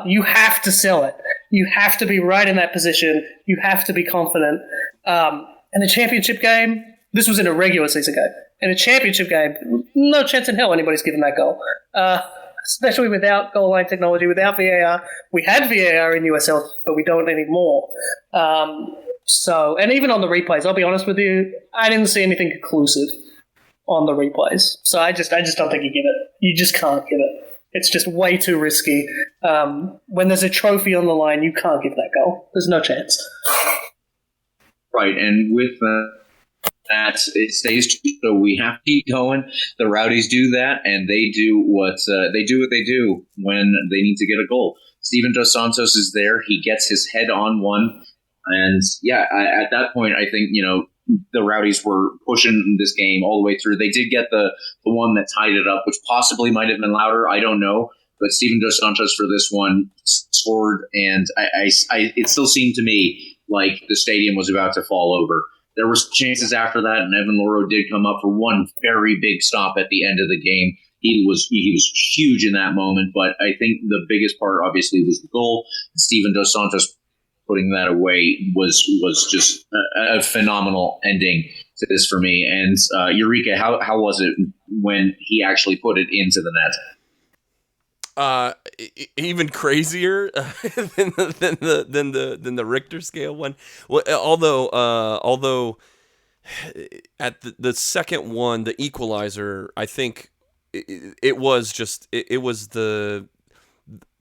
Speaker 3: You have to sell it. You have to be right in that position. You have to be confident. In a championship game, this was in a regular season game. In a championship game, no chance in hell anybody's giving that goal. Especially without goal line technology, without VAR. We had VAR in USL, but we don't anymore. And even on the replays, I'll be honest with you, I didn't see anything conclusive on the replays. So I just don't think you give it. You just can't give it. It's just way too risky. When there's a trophy on the line, you can't give that goal. There's no chance.
Speaker 2: Right, and with that, it stays true. So we have to keep going. The Rowdies do that, and they do what they do when they need to get a goal. Steven Dos Santos is there. He gets his head on one, and at that point, I think the Rowdies were pushing this game all the way through. They did get the one that tied it up, which possibly might have been louder. I don't know. But Steven Dos Santos for this one scored, and it still seemed to me like the stadium was about to fall over. There were chances after that, and Evan Loro did come up for one very big stop at the end of the game. He was huge in that moment, but I think the biggest part, obviously, was the goal. Steven Dos Santos putting that away was just a phenomenal ending to this for me. And Yurika, how was it when he actually put it into the net?
Speaker 4: Even crazier than the Richter scale one. Well, although at the second one, the equalizer, I think it was the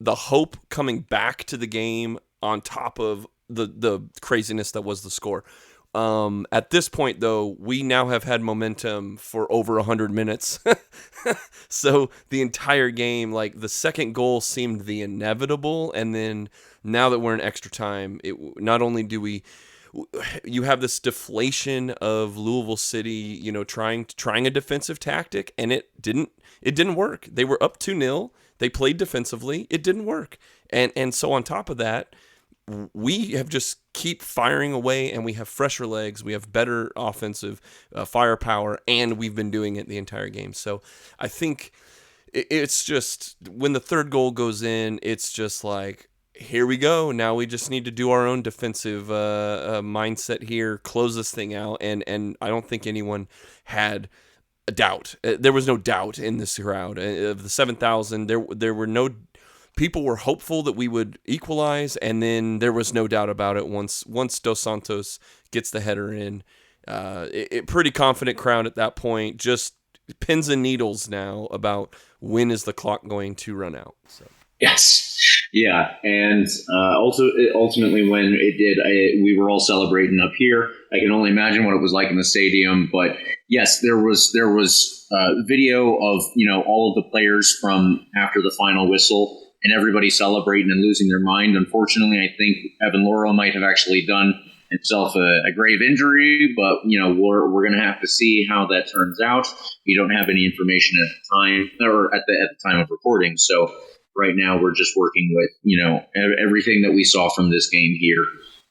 Speaker 4: hope coming back to the game on top of the craziness that was the score. At this point, though, we now have had momentum for over 100 minutes. So the entire game, the second goal seemed the inevitable. And then now that we're in extra time, not only do you have this deflation of Louisville City, trying a defensive tactic, and it didn't work. They were up 2-0. They played defensively. It didn't work. And so on top of that, we have just keep firing away, and we have fresher legs. We have better offensive firepower, and we've been doing it the entire game. So I think it's just when the third goal goes in, it's just like, here we go. Now we just need to do our own defensive mindset here, close this thing out. And I don't think anyone had a doubt. There was no doubt in this crowd of the 7,000. There were no people were hopeful that we would equalize, and then there was no doubt about it once Dos Santos gets the header in. Pretty confident crowd at that point. Just pins and needles now about when is the clock going to run out. So.
Speaker 2: Yes. Yeah. And ultimately, when it did, we were all celebrating up here. I can only imagine what it was like in the stadium. But yes, there was video of, all of the players from after the final whistle and everybody celebrating and losing their mind. Unfortunately, I think Evan Lauro might have actually done himself a grave injury, but we're going to have to see how that turns out. We don't have any information at the time, or at the time of recording. So right now we're just working with everything that we saw from this game here.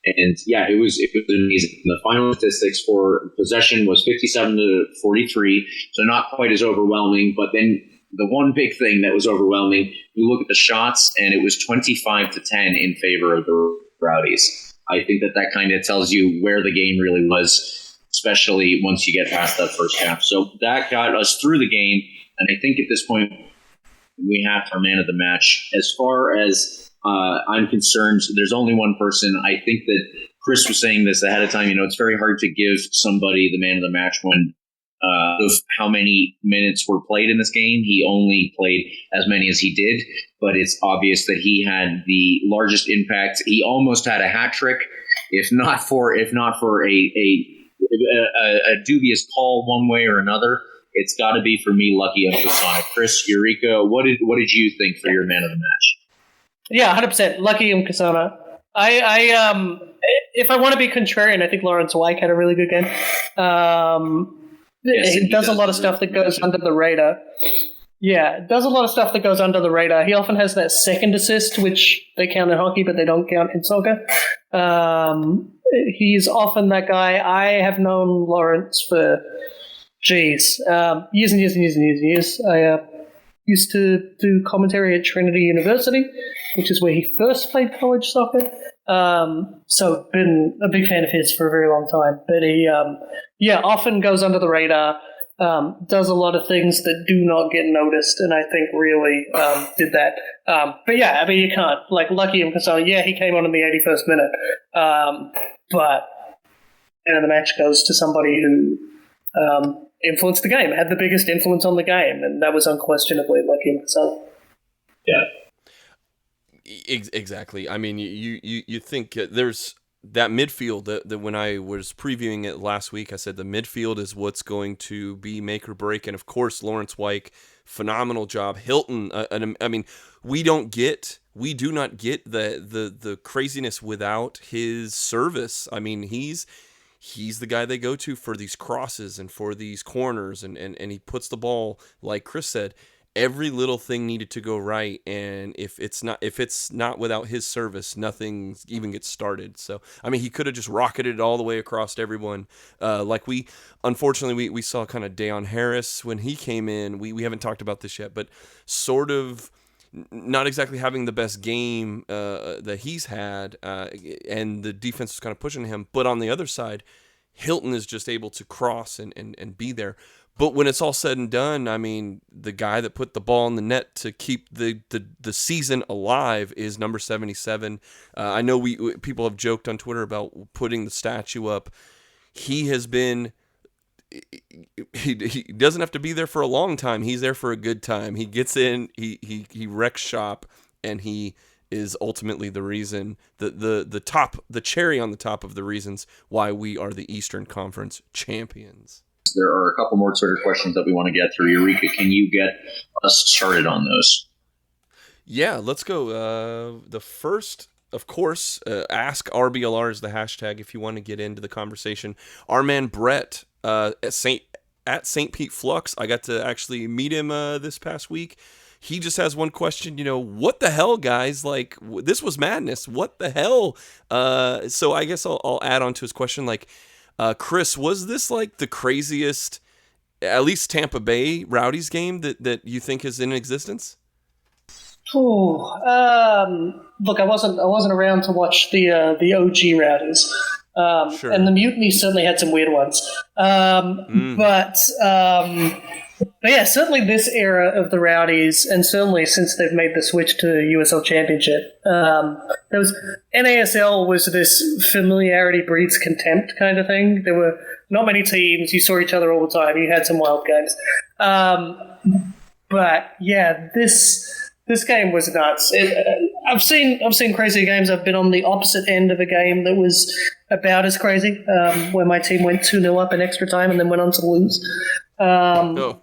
Speaker 2: And yeah, it was amazing. The final statistics for possession was 57-43, so not quite as overwhelming. But then the one big thing that was overwhelming, you look at the shots, and it was 25-10 in favor of the Rowdies. I think that kind of tells you where the game really was, especially once you get past that first half. So that got us through the game, and I think at this point we have our man of the match. As far as I'm concerned, there's only one person. I think that Chris was saying this ahead of time. It's very hard to give somebody the man of the match when of how many minutes were played in this game. He only played as many as he did, but it's obvious that he had the largest impact. He almost had a hat trick, if not for a dubious call one way or another. It's got to be for me, Lucky Umkasana. Chris, Yurika, what did you think for your man of the match?
Speaker 3: Yeah, 100%. Lucky Umkasana. I if I want to be contrarian, I think Lawrence Wyke had a really good game.
Speaker 2: Yes,
Speaker 3: he does a lot of stuff that goes under the radar. Yeah, does a lot of stuff that goes under the radar. He often has that second assist, which they count in hockey, but they don't count in soccer. He's often that guy. I have known Lawrence for, years and years and years and years. I used to do commentary at Trinity University, which is where he first played college soccer. So been a big fan of his for a very long time. But he, often goes under the radar, does a lot of things that do not get noticed, and I think really did that. But yeah, I mean, you can't. Like, Lucky Umkasana, yeah, he came on in the 81st minute. But man of the match goes to somebody who influenced the game, had the biggest influence on the game, and that was unquestionably Lucky Umkasana.
Speaker 2: Yeah.
Speaker 4: Exactly. I mean, you think there's that midfield that when I was previewing it last week, I said the midfield is what's going to be make or break. And of course, Lawrence Wyke, phenomenal job. Hilton, I mean, we do not get the craziness without his service. I mean, he's the guy they go to for these crosses and for these corners, and he puts the ball, like Chris said, every little thing needed to go right, and if it's not without his service, nothing even gets started. So I mean, he could have just rocketed it all the way across everyone. Like unfortunately we saw kind of Deon Harris when he came in. We haven't talked about this yet, but sort of not exactly having the best game that he's had, and the defense was kind of pushing him. But on the other side, Hilton is just able to cross and be there. But when it's all said and done, I mean, the guy that put the ball in the net to keep the season alive is number 77. I know people have joked on Twitter about putting the statue up. He has been. He doesn't have to be there for a long time. He's there for a good time. He gets in. He wrecks shop, and he is ultimately the reason, the cherry on the top of the reasons why we are the Eastern Conference champions.
Speaker 2: There are a couple more Twitter questions that we want to get through. Yurika, can you get us started on those?
Speaker 4: Yeah, let's go. The first, of course, ask RBLR is the hashtag if you want to get into the conversation. Our man Brett at St. Pete Flux, I got to actually meet him this past week. He just has one question, what the hell, guys? Like, this was madness. What the hell? So I guess I'll add on to his question, like, Chris, was this like the craziest at least Tampa Bay Rowdies game that you think is in existence?
Speaker 3: Ooh, look, I wasn't around to watch the OG Rowdies,
Speaker 4: Sure.
Speaker 3: and the Mutiny certainly had some weird ones. But yeah, certainly this era of the Rowdies, and certainly since they've made the switch to USL Championship, there was NASL was this familiarity breeds contempt kind of thing. There were not many teams. You saw each other all the time. You had some wild games, but yeah, this game was nuts. I've seen crazy games. I've been on the opposite end of a game that was about as crazy, where my team went 2-0 up in extra time and then went on to lose.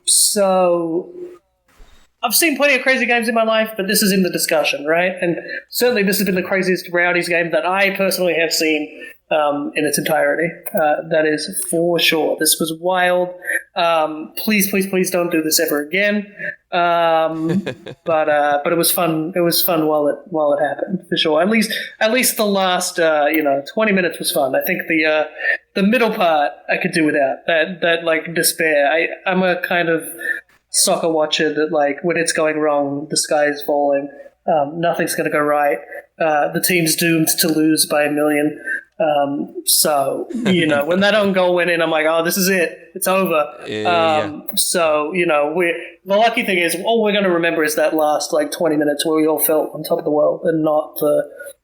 Speaker 3: So I've seen plenty of crazy games in my life, but this is in the discussion, right? And certainly this has been the craziest Rowdies game that I personally have seen in its entirety. That is for sure. This was wild. Please don't do this ever again. But it was fun. It was fun while it happened, for sure. At least the last 20 minutes was fun. I think the middle part I could do without. That like despair. I'm a kind of soccer watcher that, like, when it's going wrong, the sky is falling. Nothing's going to go right. The team's doomed to lose by 1 million. So, when that own goal went in, I'm like, oh, this is it. It's over. So, the lucky thing is all we're going to remember is that last, 20 minutes where we all felt on top of the world, and not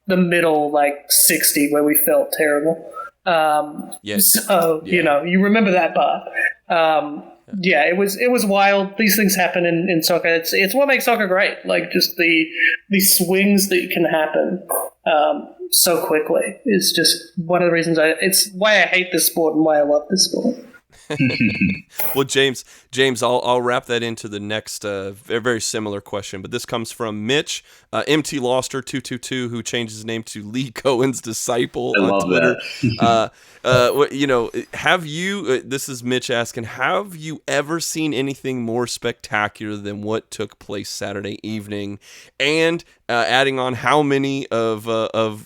Speaker 3: the middle, 60 where we felt terrible. So, you remember that part. Yeah, it was wild. These things happen in soccer. It's what makes soccer great. Like, just the swings that can happen so quickly is just one of the reasons it's why I hate this sport and why I love this sport.
Speaker 4: Well, James, I'll wrap that into the next very similar question, but this comes from Mitch, MT Loster 222, who changed his name to Lee Cohen's disciple on Twitter. Have you? This is Mitch asking, have you ever seen anything more spectacular than what took place Saturday evening? And adding on, how many of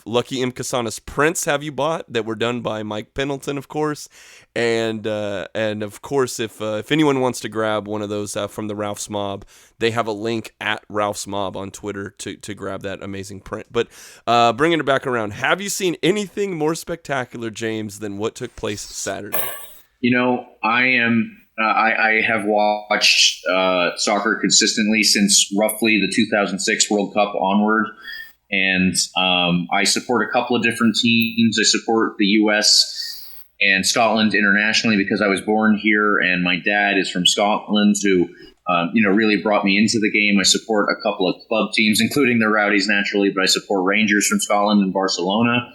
Speaker 4: Lucky M. Kasana's prints have you bought that were done by Mike Pendleton, of course? And of course, if anyone wants to grab one of those from the Ralph's Mob, they have a link at Ralph's Mob on Twitter to grab that amazing print. But bringing it back around, have you seen anything more spectacular, James, than what took place Saturday?
Speaker 2: I have watched soccer consistently since roughly the 2006 World Cup onward, and I support a couple of different teams. I support the U.S. and Scotland internationally because I was born here, and my dad is from Scotland, who really brought me into the game. I support a couple of club teams, including the Rowdies naturally, but I support Rangers from Scotland and Barcelona.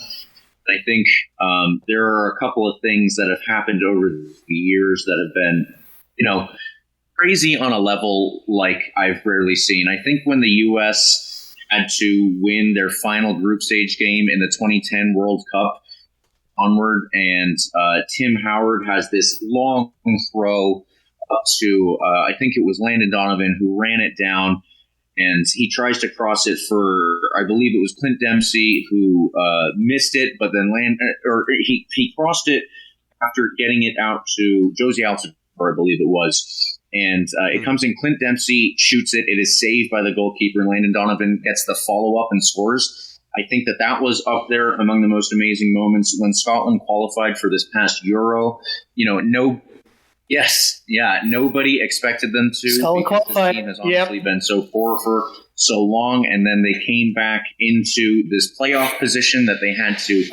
Speaker 2: I think there are a couple of things that have happened over the years that have been, crazy on a level like I've rarely seen. I think when the U.S. had to win their final group stage game in the 2010 World Cup onward, and Tim Howard has this long throw up to, I think it was Landon Donovan, who ran it down, and he tries to cross it for, I believe it was Clint Dempsey, who missed it, but then he crossed it after getting it out to Josie Altidore, I believe it was. And it comes in, Clint Dempsey shoots it. It is saved by the goalkeeper, and Landon Donovan gets the follow-up and scores. I think that was up there among the most amazing moments when Scotland qualified for this past Euro. Nobody expected them to.
Speaker 3: Scotland qualified.
Speaker 2: The team has honestly been so poor for so long, and then they came back into this playoff position that they had to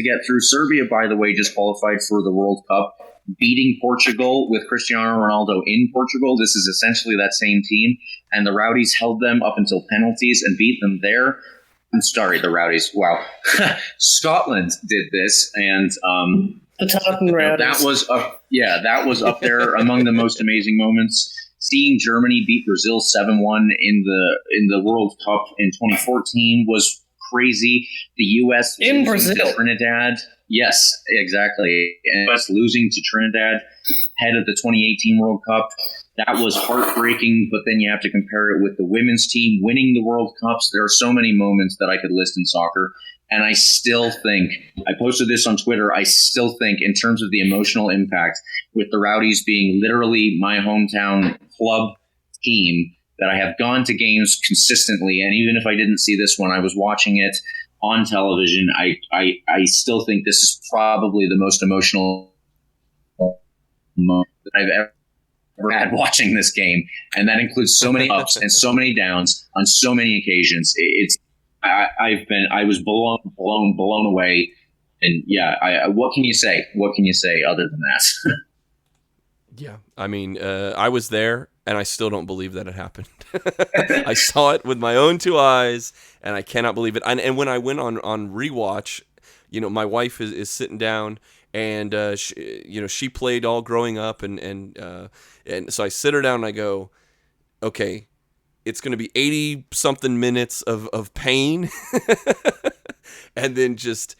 Speaker 2: get through. Serbia, by the way, just qualified for the World Cup, beating Portugal with Cristiano Ronaldo in Portugal. This is essentially that same team, and the Rowdies held them up until penalties and beat them there. I'm sorry, the Rowdies. Wow. Scotland did this, and
Speaker 3: the Tottenham Rowdies.
Speaker 2: That was up there among the most amazing moments. Seeing Germany beat Brazil 7-1 in the World Cup in 2014 was crazy. The U.S.
Speaker 3: in Brazil,
Speaker 2: to Trinidad. Yes, exactly. And us losing to Trinidad ahead of the 2018 World Cup. That was heartbreaking, but then you have to compare it with the women's team winning the World Cups. There are so many moments that I could list in soccer. And I still think, I posted this on Twitter, I still think in terms of the emotional impact, with the Rowdies being literally my hometown club team, that I have gone to games consistently, and even if I didn't see this one, I was watching it on television. I still think this is probably the most emotional moment that I've ever had watching this game, and that includes so many ups and so many downs on so many occasions. I was blown away, and yeah. What can you say? What can you say other than that?
Speaker 4: Yeah, I mean, I was there, and I still don't believe that it happened. I saw it with my own two eyes, and I cannot believe it. And when I went on rewatch, my wife is sitting down, and she played all growing up, and so I sit her down and I go, okay, it's going to be 80 something minutes of pain, and then just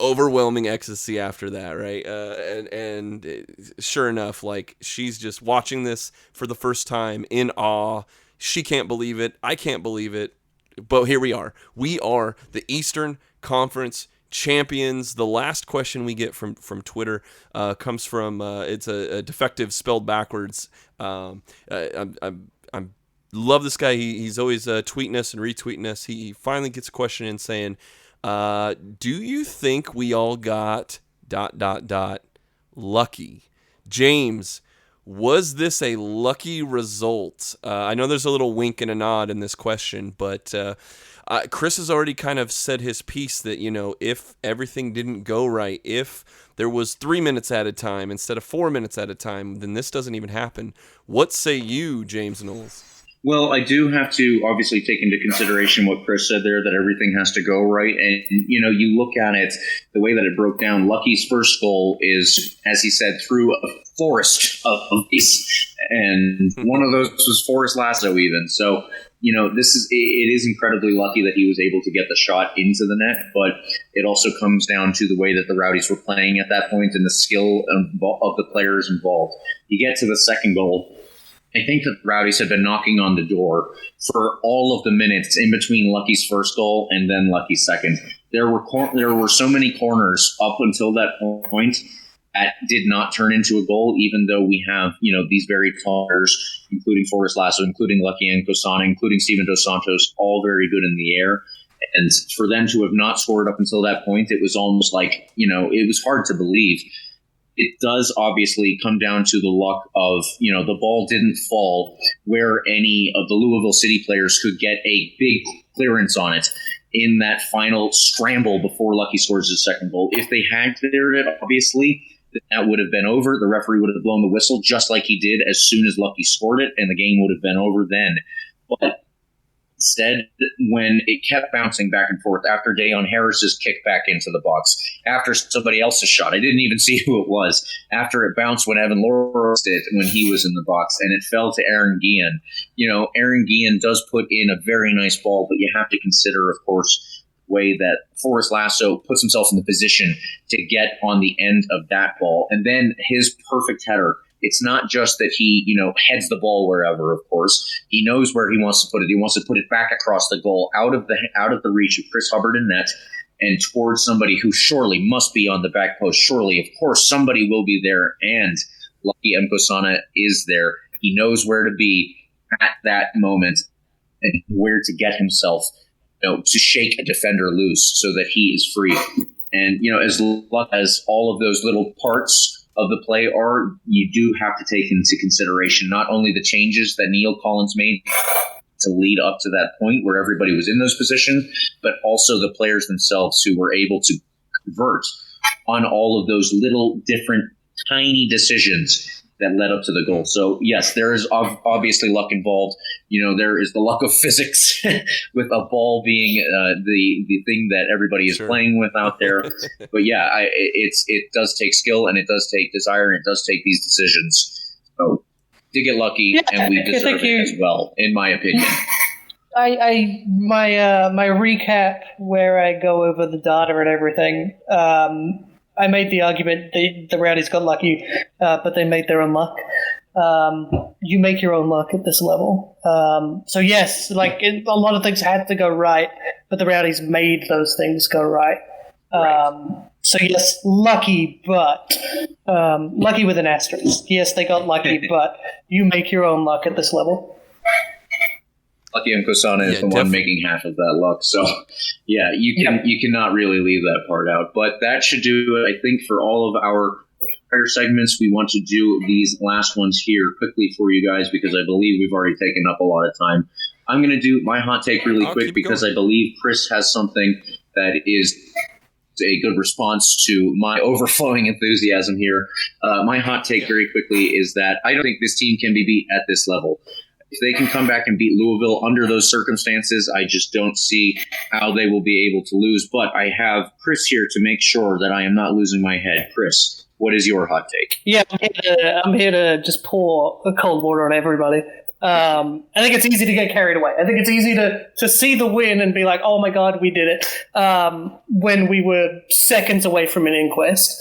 Speaker 4: overwhelming ecstasy after that, right? And sure enough, like, she's just watching this for the first time in awe. She can't believe it. I can't believe it. But here we are. We are the Eastern Conference champions. The last question we get from Twitter comes from it's a defective spelled backwards. I love this guy. He's always tweeting us and retweeting us. He finally gets a question in saying, do you think we all got ... lucky? James, was this a lucky result? I know there's a little wink and a nod in this question, but Chris has already kind of said his piece that, if everything didn't go right, if there was 3 minutes at a time instead of 4 minutes at a time, then this doesn't even happen. What say you, James Knowles?
Speaker 2: Well, I do have to obviously take into consideration what Chris said there, that everything has to go right. And, you look at it, the way that it broke down, Lucky's first goal is, as he said, through a forest of these. And one of those was Forrest Lasso even. So, it is incredibly lucky that he was able to get the shot into the net. But it also comes down to the way that the Rowdies were playing at that point and the skill of the players involved. You get to the second goal. I think that the Rowdies had been knocking on the door for all of the minutes in between Lucky's first goal and then Lucky's second. There were so many corners up until that point that did not turn into a goal, even though we have, these very tall players, including Forrest Lasso, including Lucky Nkosana, including Steven Dos Santos, all very good in the air. And for them to have not scored up until that point, it was almost like, it was hard to believe. It does obviously come down to the luck of, the ball didn't fall where any of the Louisville City players could get a big clearance on it in that final scramble before Lucky scores his second goal. If they had cleared it, obviously, that would have been over. The referee would have blown the whistle just like he did as soon as Lucky scored it, and the game would have been over then. But instead, when it kept bouncing back and forth after Dayon Harris's kick back into the box, after somebody else's shot, I didn't even see who it was, after it bounced when Evan Loros did when he was in the box, and it fell to Aaron Guillen. Aaron Guillen does put in a very nice ball, but you have to consider, of course, the way that Forrest Lasso puts himself in the position to get on the end of that ball. And then his perfect header. It's not just that he, heads the ball wherever, of course. He knows where he wants to put it. He wants to put it back across the goal, out of the reach of Chris Hubbard in net, and towards somebody who surely must be on the back post. Surely, of course, somebody will be there, and Lucky Nkosana is there. He knows where to be at that moment and where to get himself, to shake a defender loose so that he is free. And, as all of those little parts of the play are, you do have to take into consideration not only the changes that Neil Collins made to lead up to that point where everybody was in those positions, but also the players themselves who were able to convert on all of those little different tiny decisions that led up to the goal. So yes, there is obviously luck involved. There is the luck of physics with a ball being the thing that everybody is playing with out there. But yeah, it does take skill, and it does take desire, and it does take these decisions. So to get lucky, and we deserve it as well, in my opinion.
Speaker 3: My recap where I go over the data and everything. I made the argument the Rowdies got lucky, but they made their own luck. you make your own luck at this level. So yes, like a lot of things had to go right, but the Rowdies made those things go right. So yes, lucky, but lucky with an asterisk. Yes, they got lucky, but you make your own luck at this level.
Speaker 2: Lucky and Kosana is the one making half of that luck. So, yeah, you cannot really leave that part out. But that should do it, I think, for all of our prior segments. We want to do these last ones here quickly for you guys because I believe we've already taken up a lot of time. I'm going to do my hot take really quick because I believe Chris has something that is a good response to my overflowing enthusiasm here. My hot take very quickly is that I don't think this team can be beat at this level. If they can come back and beat Louisville under those circumstances, I just don't see how they will be able to lose. But I have Chris here to make sure that I am not losing my head. Chris, what is your hot take?
Speaker 3: Yeah, I'm here to just pour cold water on everybody. I think it's easy to get carried away. I think it's easy to see the win and be like, oh my God, we did it, when we were seconds away from an inquest,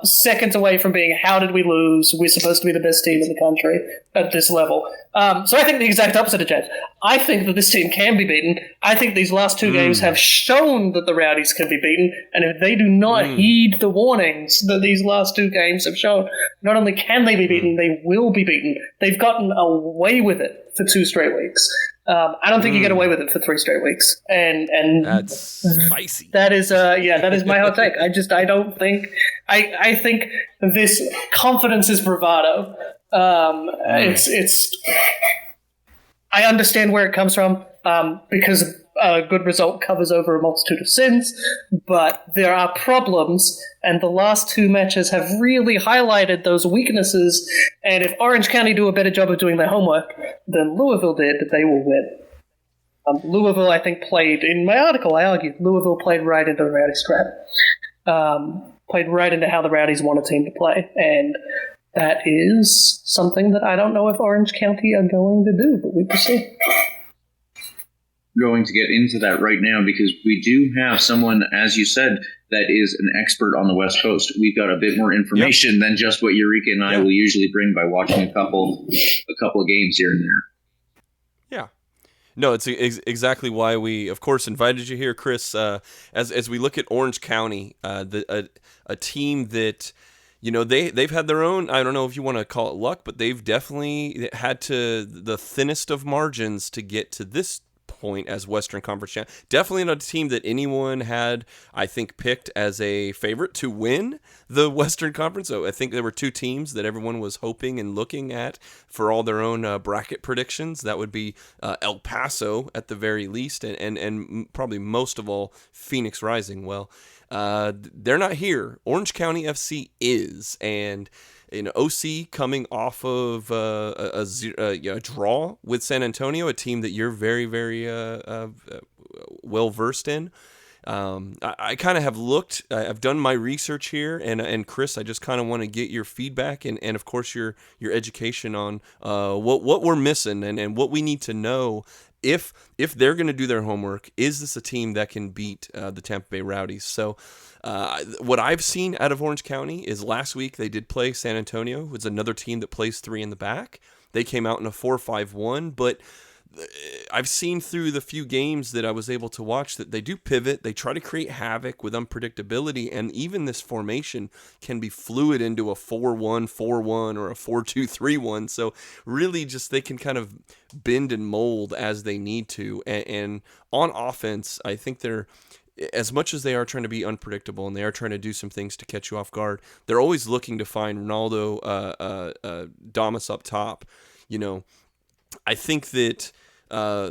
Speaker 3: seconds away from being, how did we lose? We're supposed to be the best team in the country at this level. So I think the exact opposite of James. I think that this team can be beaten. I think these last two games have shown that the Rowdies can be beaten, and if they do not heed the warnings that these last two games have shown, not only can they be beaten, they will be beaten. They've gotten away with it for 2 straight weeks. I don't think you get away with it for 3 straight weeks, and
Speaker 4: that's spicy.
Speaker 3: That is that is my hot take. I don't think I think this confidence is bravado. It's I understand where it comes from, because a good result covers over a multitude of sins, but there are problems, and the last 2 matches have really highlighted those weaknesses, and if Orange County do a better job of doing their homework than Louisville did, they will win. Louisville, I think, played, in my article, I argued, Louisville played right into the Rowdies' trap. Played right into how the Rowdies want a team to play, and that is something that I don't know if Orange County are going to do, but we will see.
Speaker 2: Going to get into that right now because we do have someone, as you said, that is an expert on the West Coast. We've got a bit more information than just what Yurika and I will usually bring by watching a couple of games here and there.
Speaker 4: Yeah. No, it's exactly why we, of course, invited you here, Chris. As we look at Orange County, a team that, you know, they've had their own, I don't know if you want to call it luck, but they've definitely had to the thinnest of margins to get to this point as Western Conference champ. Definitely not a team that anyone had, I think, picked as a favorite to win the Western Conference. So I think there were 2 teams that everyone was hoping and looking at for all their own bracket predictions. That would be El Paso at the very least, and probably most of all Phoenix Rising. Well, they're not here. Orange County FC is, and OC coming off of a draw with San Antonio, a team that you're very, very well versed in. I kind of have looked. I've done my research here, and Chris, I just kind of want to get your feedback and of course your education on what we're missing and what we need to know. If they're going to do their homework, is this a team that can beat the Tampa Bay Rowdies? So what I've seen out of Orange County is last week they did play San Antonio, who's another team that plays 3 in the back. They came out in a 4-5-1, but I've seen through the few games that I was able to watch that they do pivot. They try to create havoc with unpredictability, and even this formation can be fluid into a 4-1-4-1 or a 4-2-3-1. So really just they can kind of bend and mold as they need to. And on offense, I think they're, as much as they are trying to be unpredictable and they are trying to do some things to catch you off guard, they're always looking to find Ronaldo Damas up top. I think that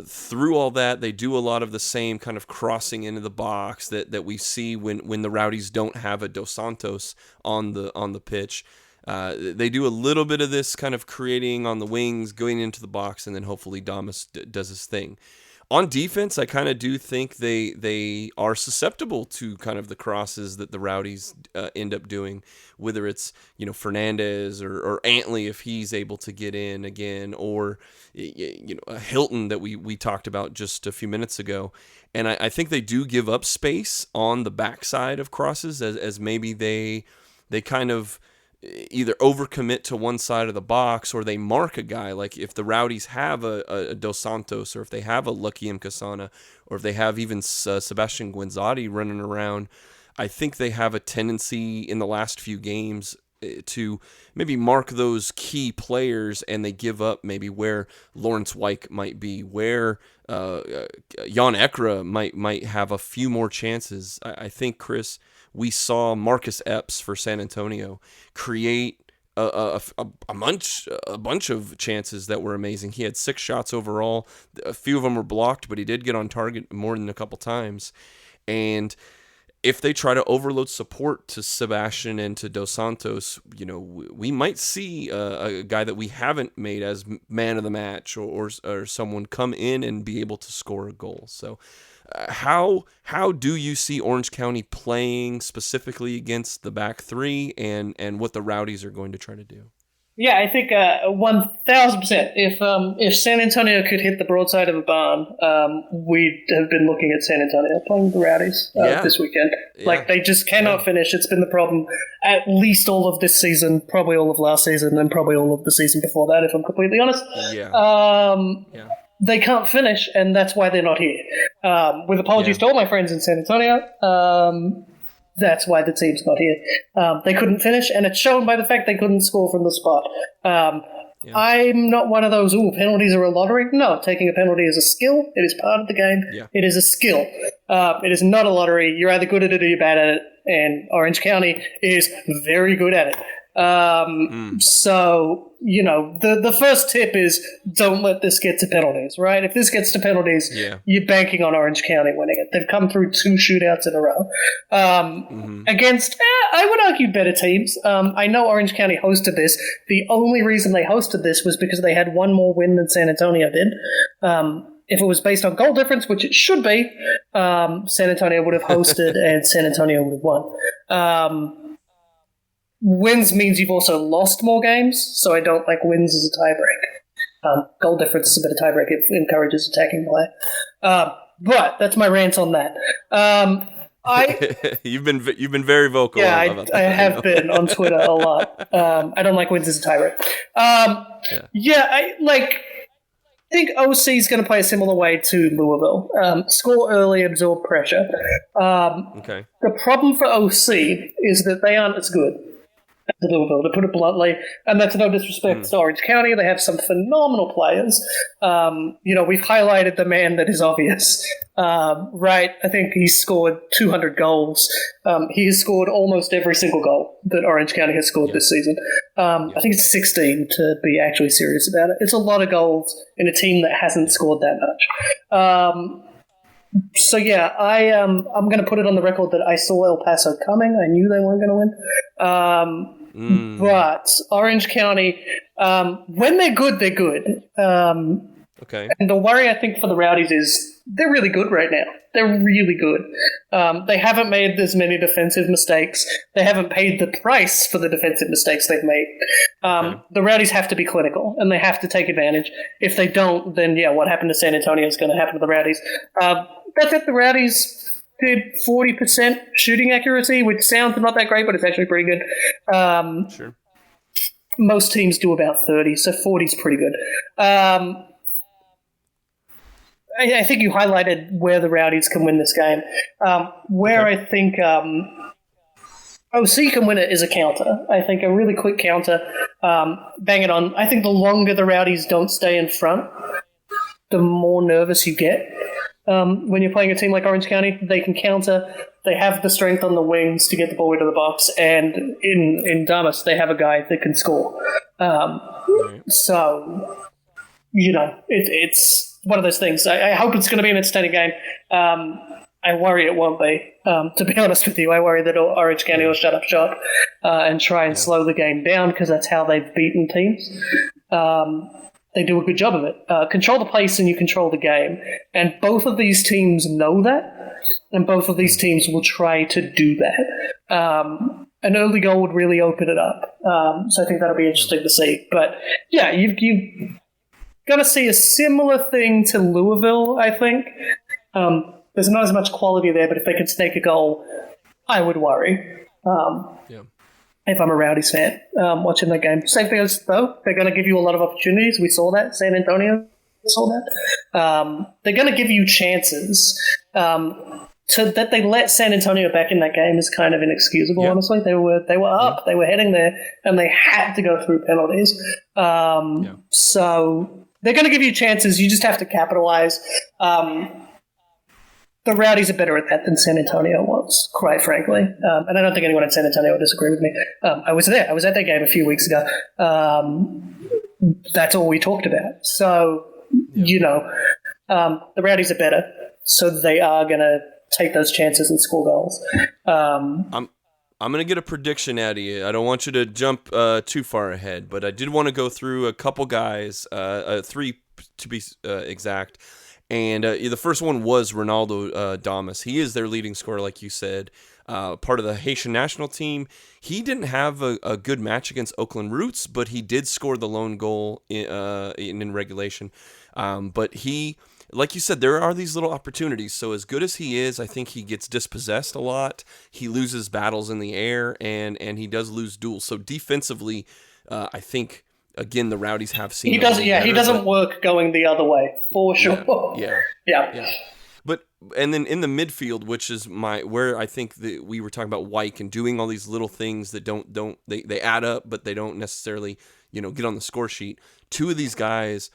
Speaker 4: through all that, they do a lot of the same kind of crossing into the box that we see when the Rowdies don't have a Dos Santos on the pitch. They do a little bit of this kind of creating on the wings, going into the box, and then hopefully Damas does his thing. On defense, I kind of do think they are susceptible to kind of the crosses that the Rowdies end up doing, whether it's Fernandez or Antley if he's able to get in again, or Hilton that we talked about just a few minutes ago. And I think they do give up space on the backside of crosses as maybe they kind of either overcommit to one side of the box or they mark a guy. Like if the Rowdies have a Dos Santos, or if they have a Lucky Mkasana, or if they have even Sebastian Guenzati running around, I think they have a tendency in the last few games to maybe mark those key players, and they give up maybe where Lawrence Wyke might be, where Jan Ekra might have a few more chances. I think, Chris, we saw Marcus Epps for San Antonio create a bunch of chances that were amazing. He had 6 shots overall. A few of them were blocked, but he did get on target more than a couple times. And if they try to overload support to Sebastian and to Dos Santos, we might see a guy that we haven't made as man of the match, or someone come in and be able to score a goal. So how do you see Orange County playing specifically against the back three, and what the Rowdies are going to try to do?
Speaker 3: Yeah, I think 1,000%. If San Antonio could hit the broadside of a barn, we'd have been looking at San Antonio playing the Rowdies this weekend. Yeah. Like, they just cannot finish. It's been the problem at least all of this season, probably all of last season, and probably all of the season before that, if I'm completely honest.
Speaker 4: Yeah.
Speaker 3: They can't finish, and that's why they're not here. With apologies to all my friends in San Antonio, that's why the team's not here. They couldn't finish, and it's shown by the fact they couldn't score from the spot. I'm not one of those, penalties are a lottery. No, taking a penalty is a skill. It is part of the game.
Speaker 4: Yeah.
Speaker 3: It is a skill. It is not a lottery. You're either good at it or you're bad at it, and Orange County is very good at it. So, the first tip is don't let this get to penalties, right? If this gets to penalties, you're banking on Orange County winning it. They've come through 2 shootouts in a row against, I would argue, better teams. I know Orange County hosted this. The only reason they hosted this was because they had one more win than San Antonio did. If it was based on goal difference, which it should be, San Antonio would have hosted and San Antonio would have won. Wins means you've also lost more games, so I don't like wins as a tiebreak. Goal difference is a bit of tiebreak. It encourages attacking play. But that's my rant on that.
Speaker 4: You've been very vocal.
Speaker 3: Yeah,
Speaker 4: about that,
Speaker 3: I have been on Twitter a lot. I don't like wins as a tiebreak. I think OC is going to play a similar way to Louisville. Score early, absorb pressure.
Speaker 4: Okay.
Speaker 3: The problem for OC is that they aren't as good as Louisville, to put it bluntly, and that's no disrespect to Orange County. They have some phenomenal players. We've highlighted the man that is obvious, right? I think he's scored 200 goals. He has scored almost every single goal that Orange County has scored this season. I think it's 16 to be actually serious about it. It's a lot of goals in a team that hasn't scored that much. I'm going to put it on the record that I saw El Paso coming. I knew they weren't going to win. But Orange County, when they're good, they're good.
Speaker 4: Okay.
Speaker 3: And the worry, I think, for the Rowdies is they're really good right now. They're really good. They haven't made as many defensive mistakes. They haven't paid the price for the defensive mistakes they've made. The Rowdies have to be clinical, and they have to take advantage. If they don't, then, what happened to San Antonio is going to happen to the Rowdies. That's it. The Rowdies did 40% shooting accuracy, which sounds not that great, but it's actually pretty good.
Speaker 4: Sure.
Speaker 3: Most teams do about 30, so 40 is pretty good. I think you highlighted where the Rowdies can win this game. I think OC can win it is a counter. I think a really quick counter, bang it on. I think the longer the Rowdies don't stay in front, the more nervous you get. When you're playing a team like Orange County, they can counter. They have the strength on the wings to get the ball into the box, and in Damas, they have a guy that can score. So, it's one of those things. I hope it's going to be an entertaining game. I worry it won't be. To be honest with you, I worry that Orange County will shut up shop and try and slow the game down, because that's how they've beaten teams. They do a good job of it. Control the pace and you control the game. And both of these teams know that, and both of these teams will try to do that. An early goal would really open it up. So I think that'll be interesting to see. But, you've got to see a similar thing to Louisville, I think. There's not as much quality there, but if they can snake a goal, I would worry. if I'm a Rowdies fan watching that game. Same thing as, though, they're going to give you a lot of opportunities. We saw that. San Antonio saw that. They're going to give you chances. That they let San Antonio back in that game is kind of inexcusable, honestly. They were up, they were heading there, and they had to go through penalties. So they're going to give you chances. You just have to capitalize. The Rowdies are better at that than San Antonio was, quite frankly. And I don't think anyone at San Antonio would disagree with me. I was there. I was at that game a few weeks ago. That's all we talked about. So, the Rowdies are better. So they are going to take those chances and score goals.
Speaker 4: I'm going to get a prediction out of you. I don't want you to jump too far ahead, but I did want to go through a couple guys, 3 to be exact. And the first one was Ronaldo Damas. He is their leading scorer, like you said, part of the Haitian national team. He didn't have a good match against Oakland Roots, but he did score the lone goal in regulation. But he, like you said, there are these little opportunities. So as good as he is, I think he gets dispossessed a lot. He loses battles in the air, and he does lose duels. So defensively, I think... Again, the Rowdies have seen.
Speaker 3: He doesn't. Yeah, he doesn't work going the other way for sure.
Speaker 4: Yeah. But and then in the midfield, which is where I think we were talking about Wyke and doing all these little things that they add up, but they don't necessarily get on the score sheet. 2 of these guys.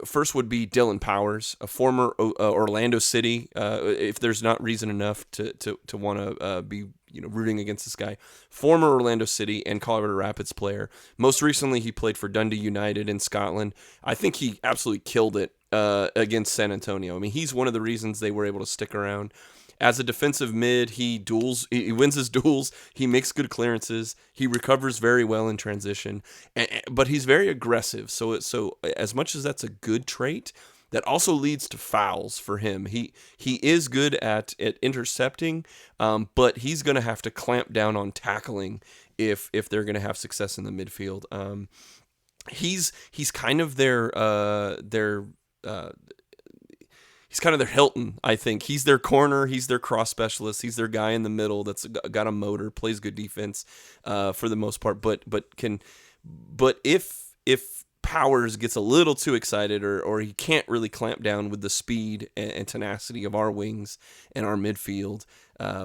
Speaker 4: First would be Dylan Powers, a former Orlando City. If there's not reason enough to want to be rooting against this guy, former Orlando City and Colorado Rapids player. Most recently, he played for Dundee United in Scotland. I think he absolutely killed it against San Antonio. I mean, he's one of the reasons they were able to stick around. As a defensive mid, he wins his duels, he makes good clearances, he recovers very well in transition, but he's very aggressive. So as much as that's a good trait, that also leads to fouls for him. He is good at intercepting, but he's going to have to clamp down on tackling if they're going to have success in the midfield. He's kind of their he's kind of their Hilton, I think. He's their corner. He's their cross specialist. He's their guy in the middle that's got a motor, plays good defense for the most part. But if Powers gets a little too excited or he can't really clamp down with the speed and tenacity of our wings and our midfield,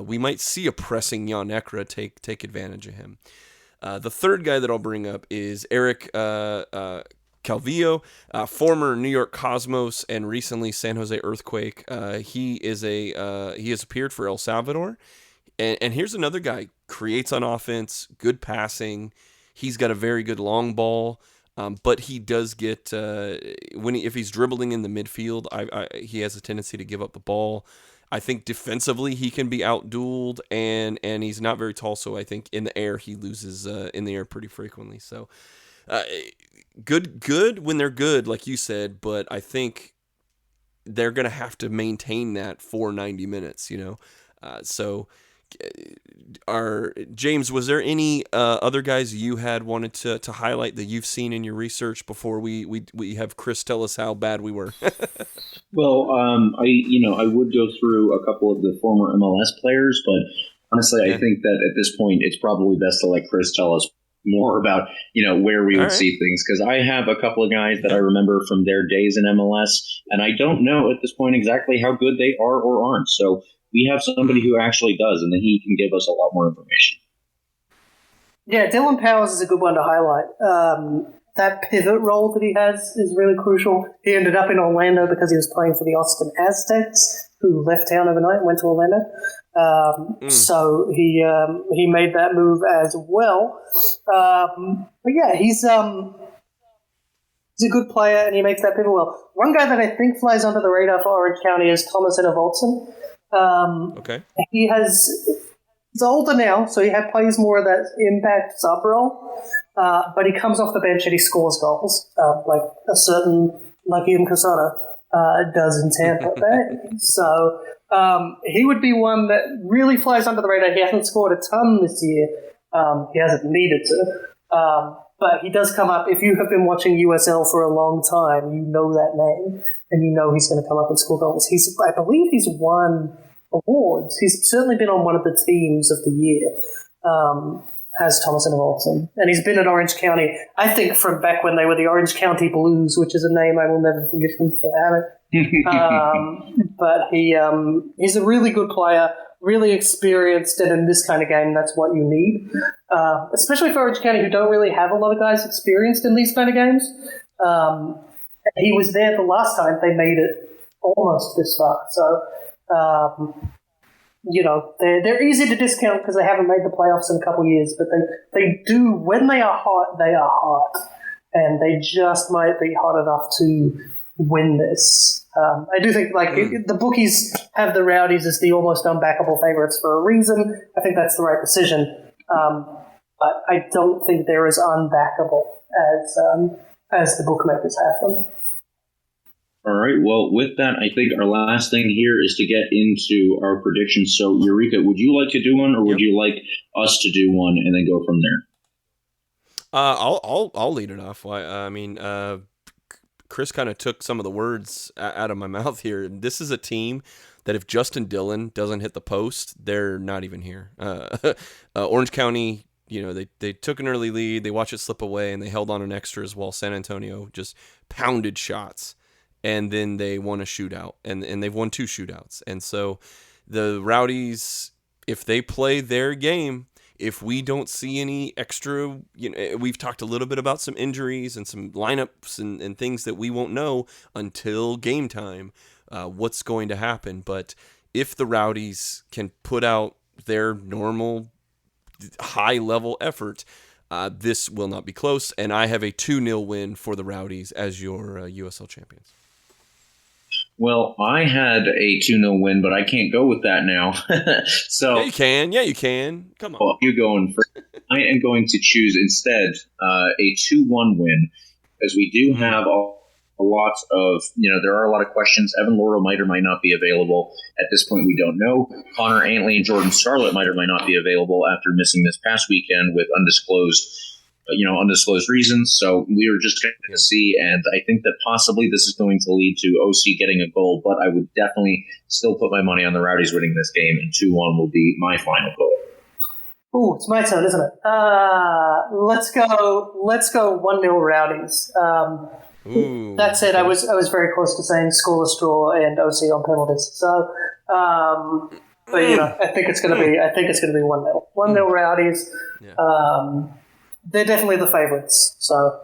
Speaker 4: we might see a pressing Jan Ekra take advantage of him. The third guy that I'll bring up is Eric Calvillo, former New York Cosmos and recently San Jose Earthquake. He has appeared for El Salvador, and here's another guy, creates on offense, good passing. He's got a very good long ball, but he does get if he's dribbling in the midfield, he has a tendency to give up the ball. I think defensively he can be out-dueled, and he's not very tall, so I think in the air he loses in the air pretty frequently. So. Good when they're good, like you said, but I think they're going to have to maintain that for 90 minutes, So, James, was there any other guys you had wanted to highlight that you've seen in your research before we have Chris tell us how bad we were?
Speaker 2: Well, I would go through a couple of the former MLS players, but honestly, I think that at this point, it's probably best to let Chris tell us more about where we would see things, because I have a couple of guys that I remember from their days in MLS, and I don't know at this point exactly how good they are or aren't. So we have somebody who actually does, and then he can give us a lot more information.
Speaker 3: Yeah, Dylan Powers is a good one to highlight. That pivot role that he has is really crucial. He ended up in Orlando because he was playing for the Austin Aztecs, who left town overnight and went to Orlando. So he made that move as well. But yeah, he's a good player and he makes that pivot well. One guy that I think flies under the radar for Orange County is Thomas Edwardson.
Speaker 4: Okay.
Speaker 3: He's older now, so he plays more of that impact sub role. But he comes off the bench and he scores goals, like a certain Lakim Casada does in Tampa Bay. So he would be one that really flies under the radar. He hasn't scored a ton this year. He hasn't needed to. But he does come up. If you have been watching USL for a long time, you know that name, and you know he's going to come up and score goals. I believe he's won awards. He's certainly been on one of the teams of the year. has Thomas Edwardson. And he's been at Orange County, I think, from back when they were the Orange County Blues, which is a name I will never forget him for having. But he's a really good player, really experienced, and in this kind of game, that's what you need. Especially for Orange County, who don't really have a lot of guys experienced in these kind of games. He was there the last time they made it almost this far. So, they're easy to discount because they haven't made the playoffs in a couple of years, but they do, when they are hot, they are hot. And they just might be hot enough to win this. I do think the bookies have the Rowdies as the almost unbackable favorites for a reason. I think that's the right decision. But I don't think they're as unbackable as the bookmakers have them.
Speaker 2: All right. Well, with that, I think our last thing here is to get into our predictions. So, Yurika, would you like to do one, or would you like us to do one and then go from there?
Speaker 4: I'll lead it off. Chris kind of took some of the words out of my mouth here. This is a team that if Justin Dillon doesn't hit the post, they're not even here. Orange County, they took an early lead, they watched it slip away, and they held on in extras while San Antonio just pounded shots. And then they won a shootout, and they've won 2 shootouts. And so the Rowdies, if they play their game, if we don't see any extra, we've talked a little bit about some injuries and some lineups and things that we won't know until game time, what's going to happen. But if the Rowdies can put out their normal high-level effort, this will not be close. And I have a 2-0 win for the Rowdies as your USL champions.
Speaker 2: Well, I had a 2-0 win, but I can't go with that now. So
Speaker 4: yeah, you can. Yeah, you can. Come on.
Speaker 2: Well, you're going first. I am going to choose instead a 2-1 win, because we do have a lot of, there are a lot of questions. Evan Laurel might or might not be available. At this point, we don't know. Connor Antley and Jordan Scarlett might or might not be available after missing this past weekend with undisclosed reasons. So we were just going to see, and I think that possibly this is going to lead to OC getting a goal, but I would definitely still put my money on the Rowdies winning this game, and 2-1 will be my final goal.
Speaker 3: Ooh, it's my turn, isn't it? Let's go 1-0 Rowdies. That said, I was very close to saying scoreless draw and OC on penalties. So, but I think it's going to be 1-0. 1-0 Rowdies. Yeah. They're definitely the favorites, so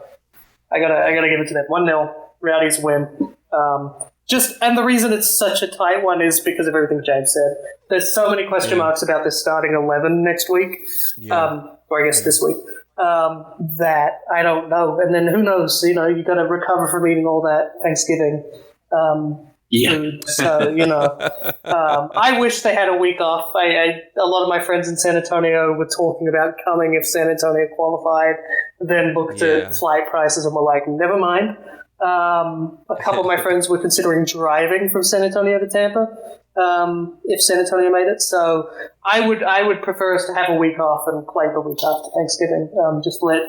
Speaker 3: I gotta give it to them. 1-0, Rowdies win. And the reason it's such a tight one is because of everything James said. There's so many question marks about this starting 11 next week, or I guess this week, that I don't know. And then who knows? You got to recover from eating all that Thanksgiving food. So I wish they had a week off. A lot of my friends in San Antonio were talking about coming if San Antonio qualified, then looked at flight prices and were like, never mind. A couple of my friends were considering driving from San Antonio to Tampa if San Antonio made it. So I would prefer us to have a week off and play the week after Thanksgiving. Just let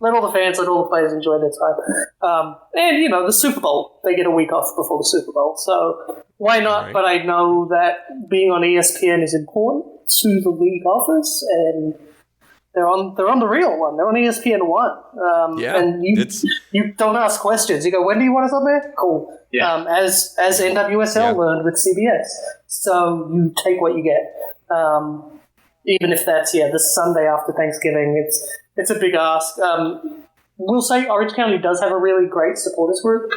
Speaker 3: all the fans, let all the players enjoy their time. And the Super Bowl, they get a week off before the Super Bowl. So why not? Right. But I know that being on ESPN is important to the league office, and they're on the real one. They're on ESPN 1. And you don't ask questions. You go, when do you want us on there? Cool. Yeah. As NWSL learned with CBS. So you take what you get. Even if that's the Sunday after Thanksgiving, it's a big ask. We'll say Orange County does have a really great supporters group.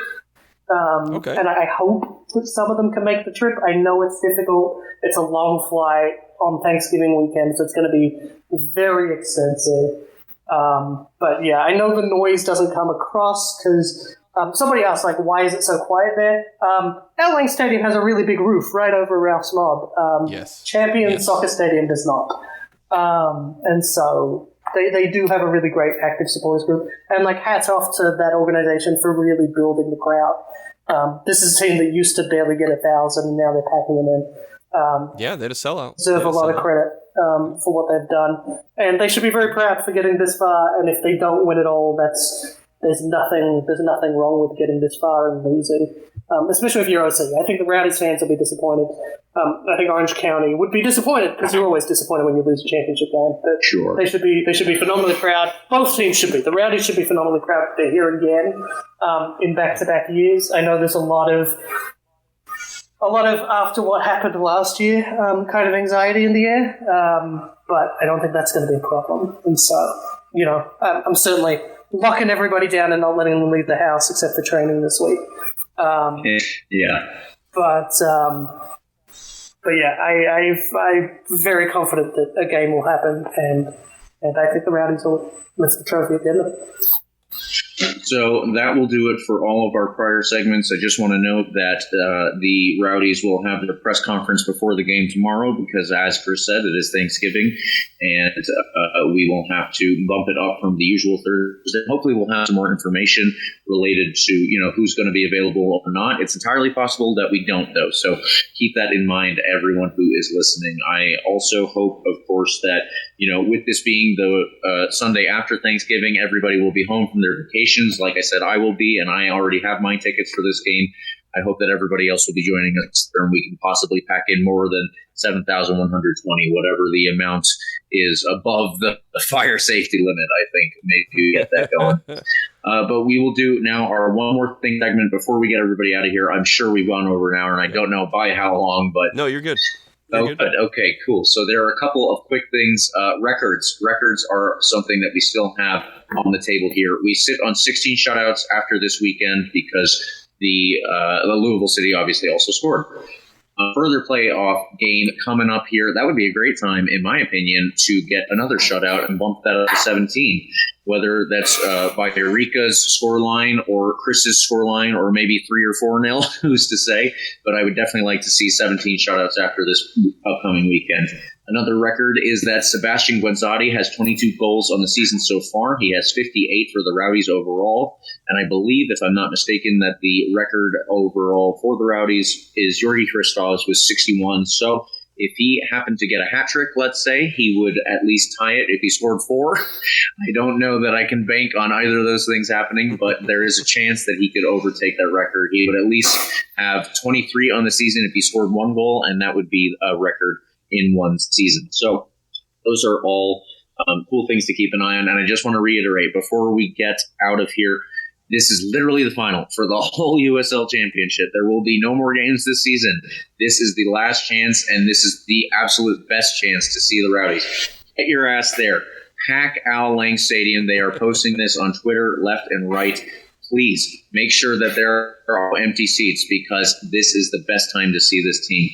Speaker 3: And I hope that some of them can make the trip. I know it's difficult. It's a long flight on Thanksgiving weekend, so it's going to be very expensive. But I know the noise doesn't come across because somebody asked, why is it so quiet there? Our Lang Stadium has a really big roof right over Ralph's Mob. Champion Soccer Stadium does not. And so they do have a really great active supporters group. And hats off to that organization for really building the crowd. This is a team that used to barely get 1,000, and now they're packing them in.
Speaker 4: They had a sellout.
Speaker 3: Deserve a lot of credit for what they've done, and they should be very proud for getting this far. And if they don't win it all, there's nothing wrong with getting this far and losing. especially if you're OC. I think the Rowdies fans will be disappointed. I think Orange County would be disappointed because you're always disappointed when you lose a championship game. But
Speaker 2: Sure.
Speaker 3: they should be phenomenally proud. Both teams should be. The Rowdies should be phenomenally proud that they're here again in back-to-back years. I know there's a lot of after what happened last year kind of anxiety in the air, but I don't think that's going to be a problem. And so, I'm certainly locking everybody down and not letting them leave the house except for training this week.
Speaker 2: Yeah.
Speaker 3: But yeah, I'm very confident that a game will happen, and I think the Rowdies will lift the trophy at the end of it.
Speaker 2: So that will do it for all of our prior segments. I just want to note that the Rowdies will have their press conference before the game tomorrow because, as Chris said, it is Thanksgiving, and we will have to bump it up from the usual Thursday. Hopefully we'll have some more information related to, who's going to be available or not. It's entirely possible that we don't, though, so keep that in mind, everyone who is listening. I also hope, of course, that, with this being the Sunday after Thanksgiving, everybody will be home from their vacations. Like I said, I will be, and I already have my tickets for this game. I hope that everybody else will be joining us, and we can possibly pack in more than 7,120, whatever the amount is above the fire safety limit, I think. Maybe get that going. But we will do now our one more thing segment before we get everybody out of here. I'm sure we've gone over an hour, and I don't know by how long, but...
Speaker 4: No, you're good.
Speaker 2: But okay, cool. So there are a couple of quick things. Records are something that we still have on the table here. We sit on 16 shutouts after this weekend because the Louisville City obviously also scored. A further playoff game coming up here. That would be a great time, in my opinion, to get another shutout and bump that up to 17. Whether that's by Yurika's scoreline or Chris's scoreline or maybe 3 or 4-0, who's to say? But I would definitely like to see 17 shutouts after this upcoming weekend. Another record is that Sebastian Guenzati has 22 goals on the season so far. He has 58 for the Rowdies overall. And I believe, if I'm not mistaken, that the record overall for the Rowdies is Jorgi Christov's with 61. So if he happened to get a hat trick, let's say, he would at least tie it if he scored 4. I don't know that I can bank on either of those things happening, but there is a chance that he could overtake that record. He would at least have 23 on the season if he scored 1 goal, and that would be a record in one season. So those are all cool things to keep an eye on. And I just want to reiterate, before we get out of here, this is literally the final for the whole USL Championship. There will be no more games this season. This is the last chance, and this is the absolute best chance to see the Rowdies. Get your ass there. Pack Al Lang Stadium. They are posting this on Twitter, left and right. Please make sure that there are empty seats because this is the best time to see this team.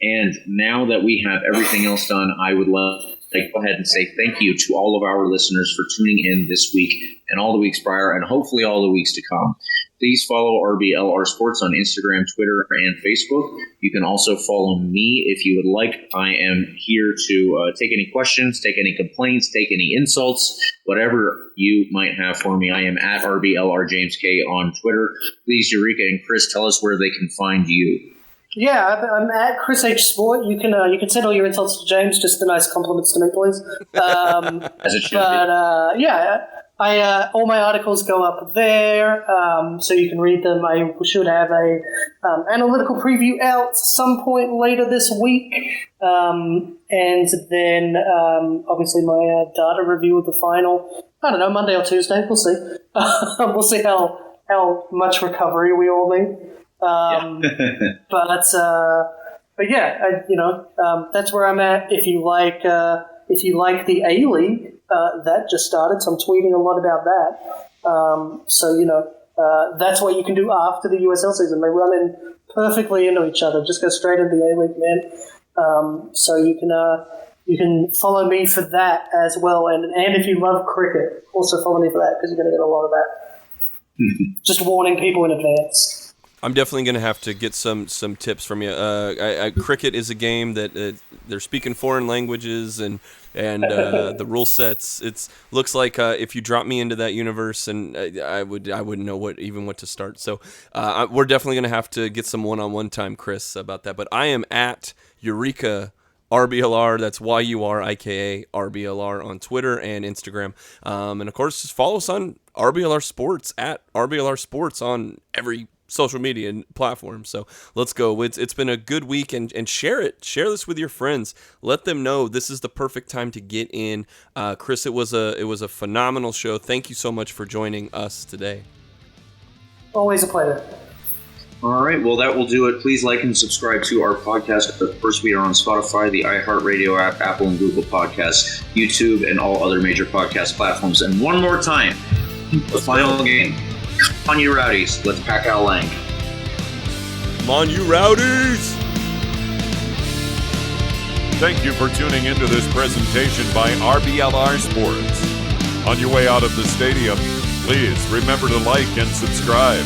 Speaker 2: And now that we have everything else done, I would love to go ahead and say thank you to all of our listeners for tuning in this week and all the weeks prior and hopefully all the weeks to come. Please follow RBLR Sports on Instagram, Twitter, and Facebook. You can also follow me if you would like. I am here to take any questions, take any complaints, take any insults, whatever you might have for me. I am at RBLR James K on Twitter. Please, Yurika and Chris, tell us where they can find you.
Speaker 3: Yeah, I'm at Chris H Sport. You can send all your insults to James, just the nice compliments to me, please.
Speaker 2: As it should be.
Speaker 3: Yeah, I all my articles go up there, so you can read them. I should have a analytical preview out some point later this week, and then obviously my data review of the final. I don't know, Monday or Tuesday. We'll see. We'll see how much recovery we all need. But yeah, that's where I'm at. If you like the A-League, that just started, so I'm tweeting a lot about that. So that's what you can do after the USL season. They run in perfectly into each other. Just go straight into the A-League, man. So you can follow me for that as well. And if you love cricket, also follow me for that because you're going to get a lot of that. Just warning people in advance.
Speaker 4: I'm definitely going to have to get some tips from you. Cricket is a game that they're speaking foreign languages and the rule sets. It looks like if you drop me into that universe, and I wouldn't know what to start. So we're definitely going to have to get some one-on-one time, Chris, about that. But I am at Yurika RBLR. That's YURIKA RBLR on Twitter and Instagram. And of course, just follow us on RBLR Sports at RBLR Sports on every social media platforms. So let's go. It's been a good week, and share it. Share this with your friends. Let them know this is the perfect time to get in. Chris, it was a phenomenal show. Thank you so much for joining us today.
Speaker 3: Always a pleasure.
Speaker 2: All right, well, that will do it. Please like and subscribe to our podcast. Of course, we are on Spotify, the iHeartRadio app, Apple and Google Podcasts, YouTube, and all other major podcast platforms. And one more time, the final game. Come on, you Rowdies. Let's pack out Lang.
Speaker 4: Come on, you Rowdies!
Speaker 1: Thank you for tuning into this presentation by RBLR Sports. On your way out of the stadium, please remember to like and subscribe.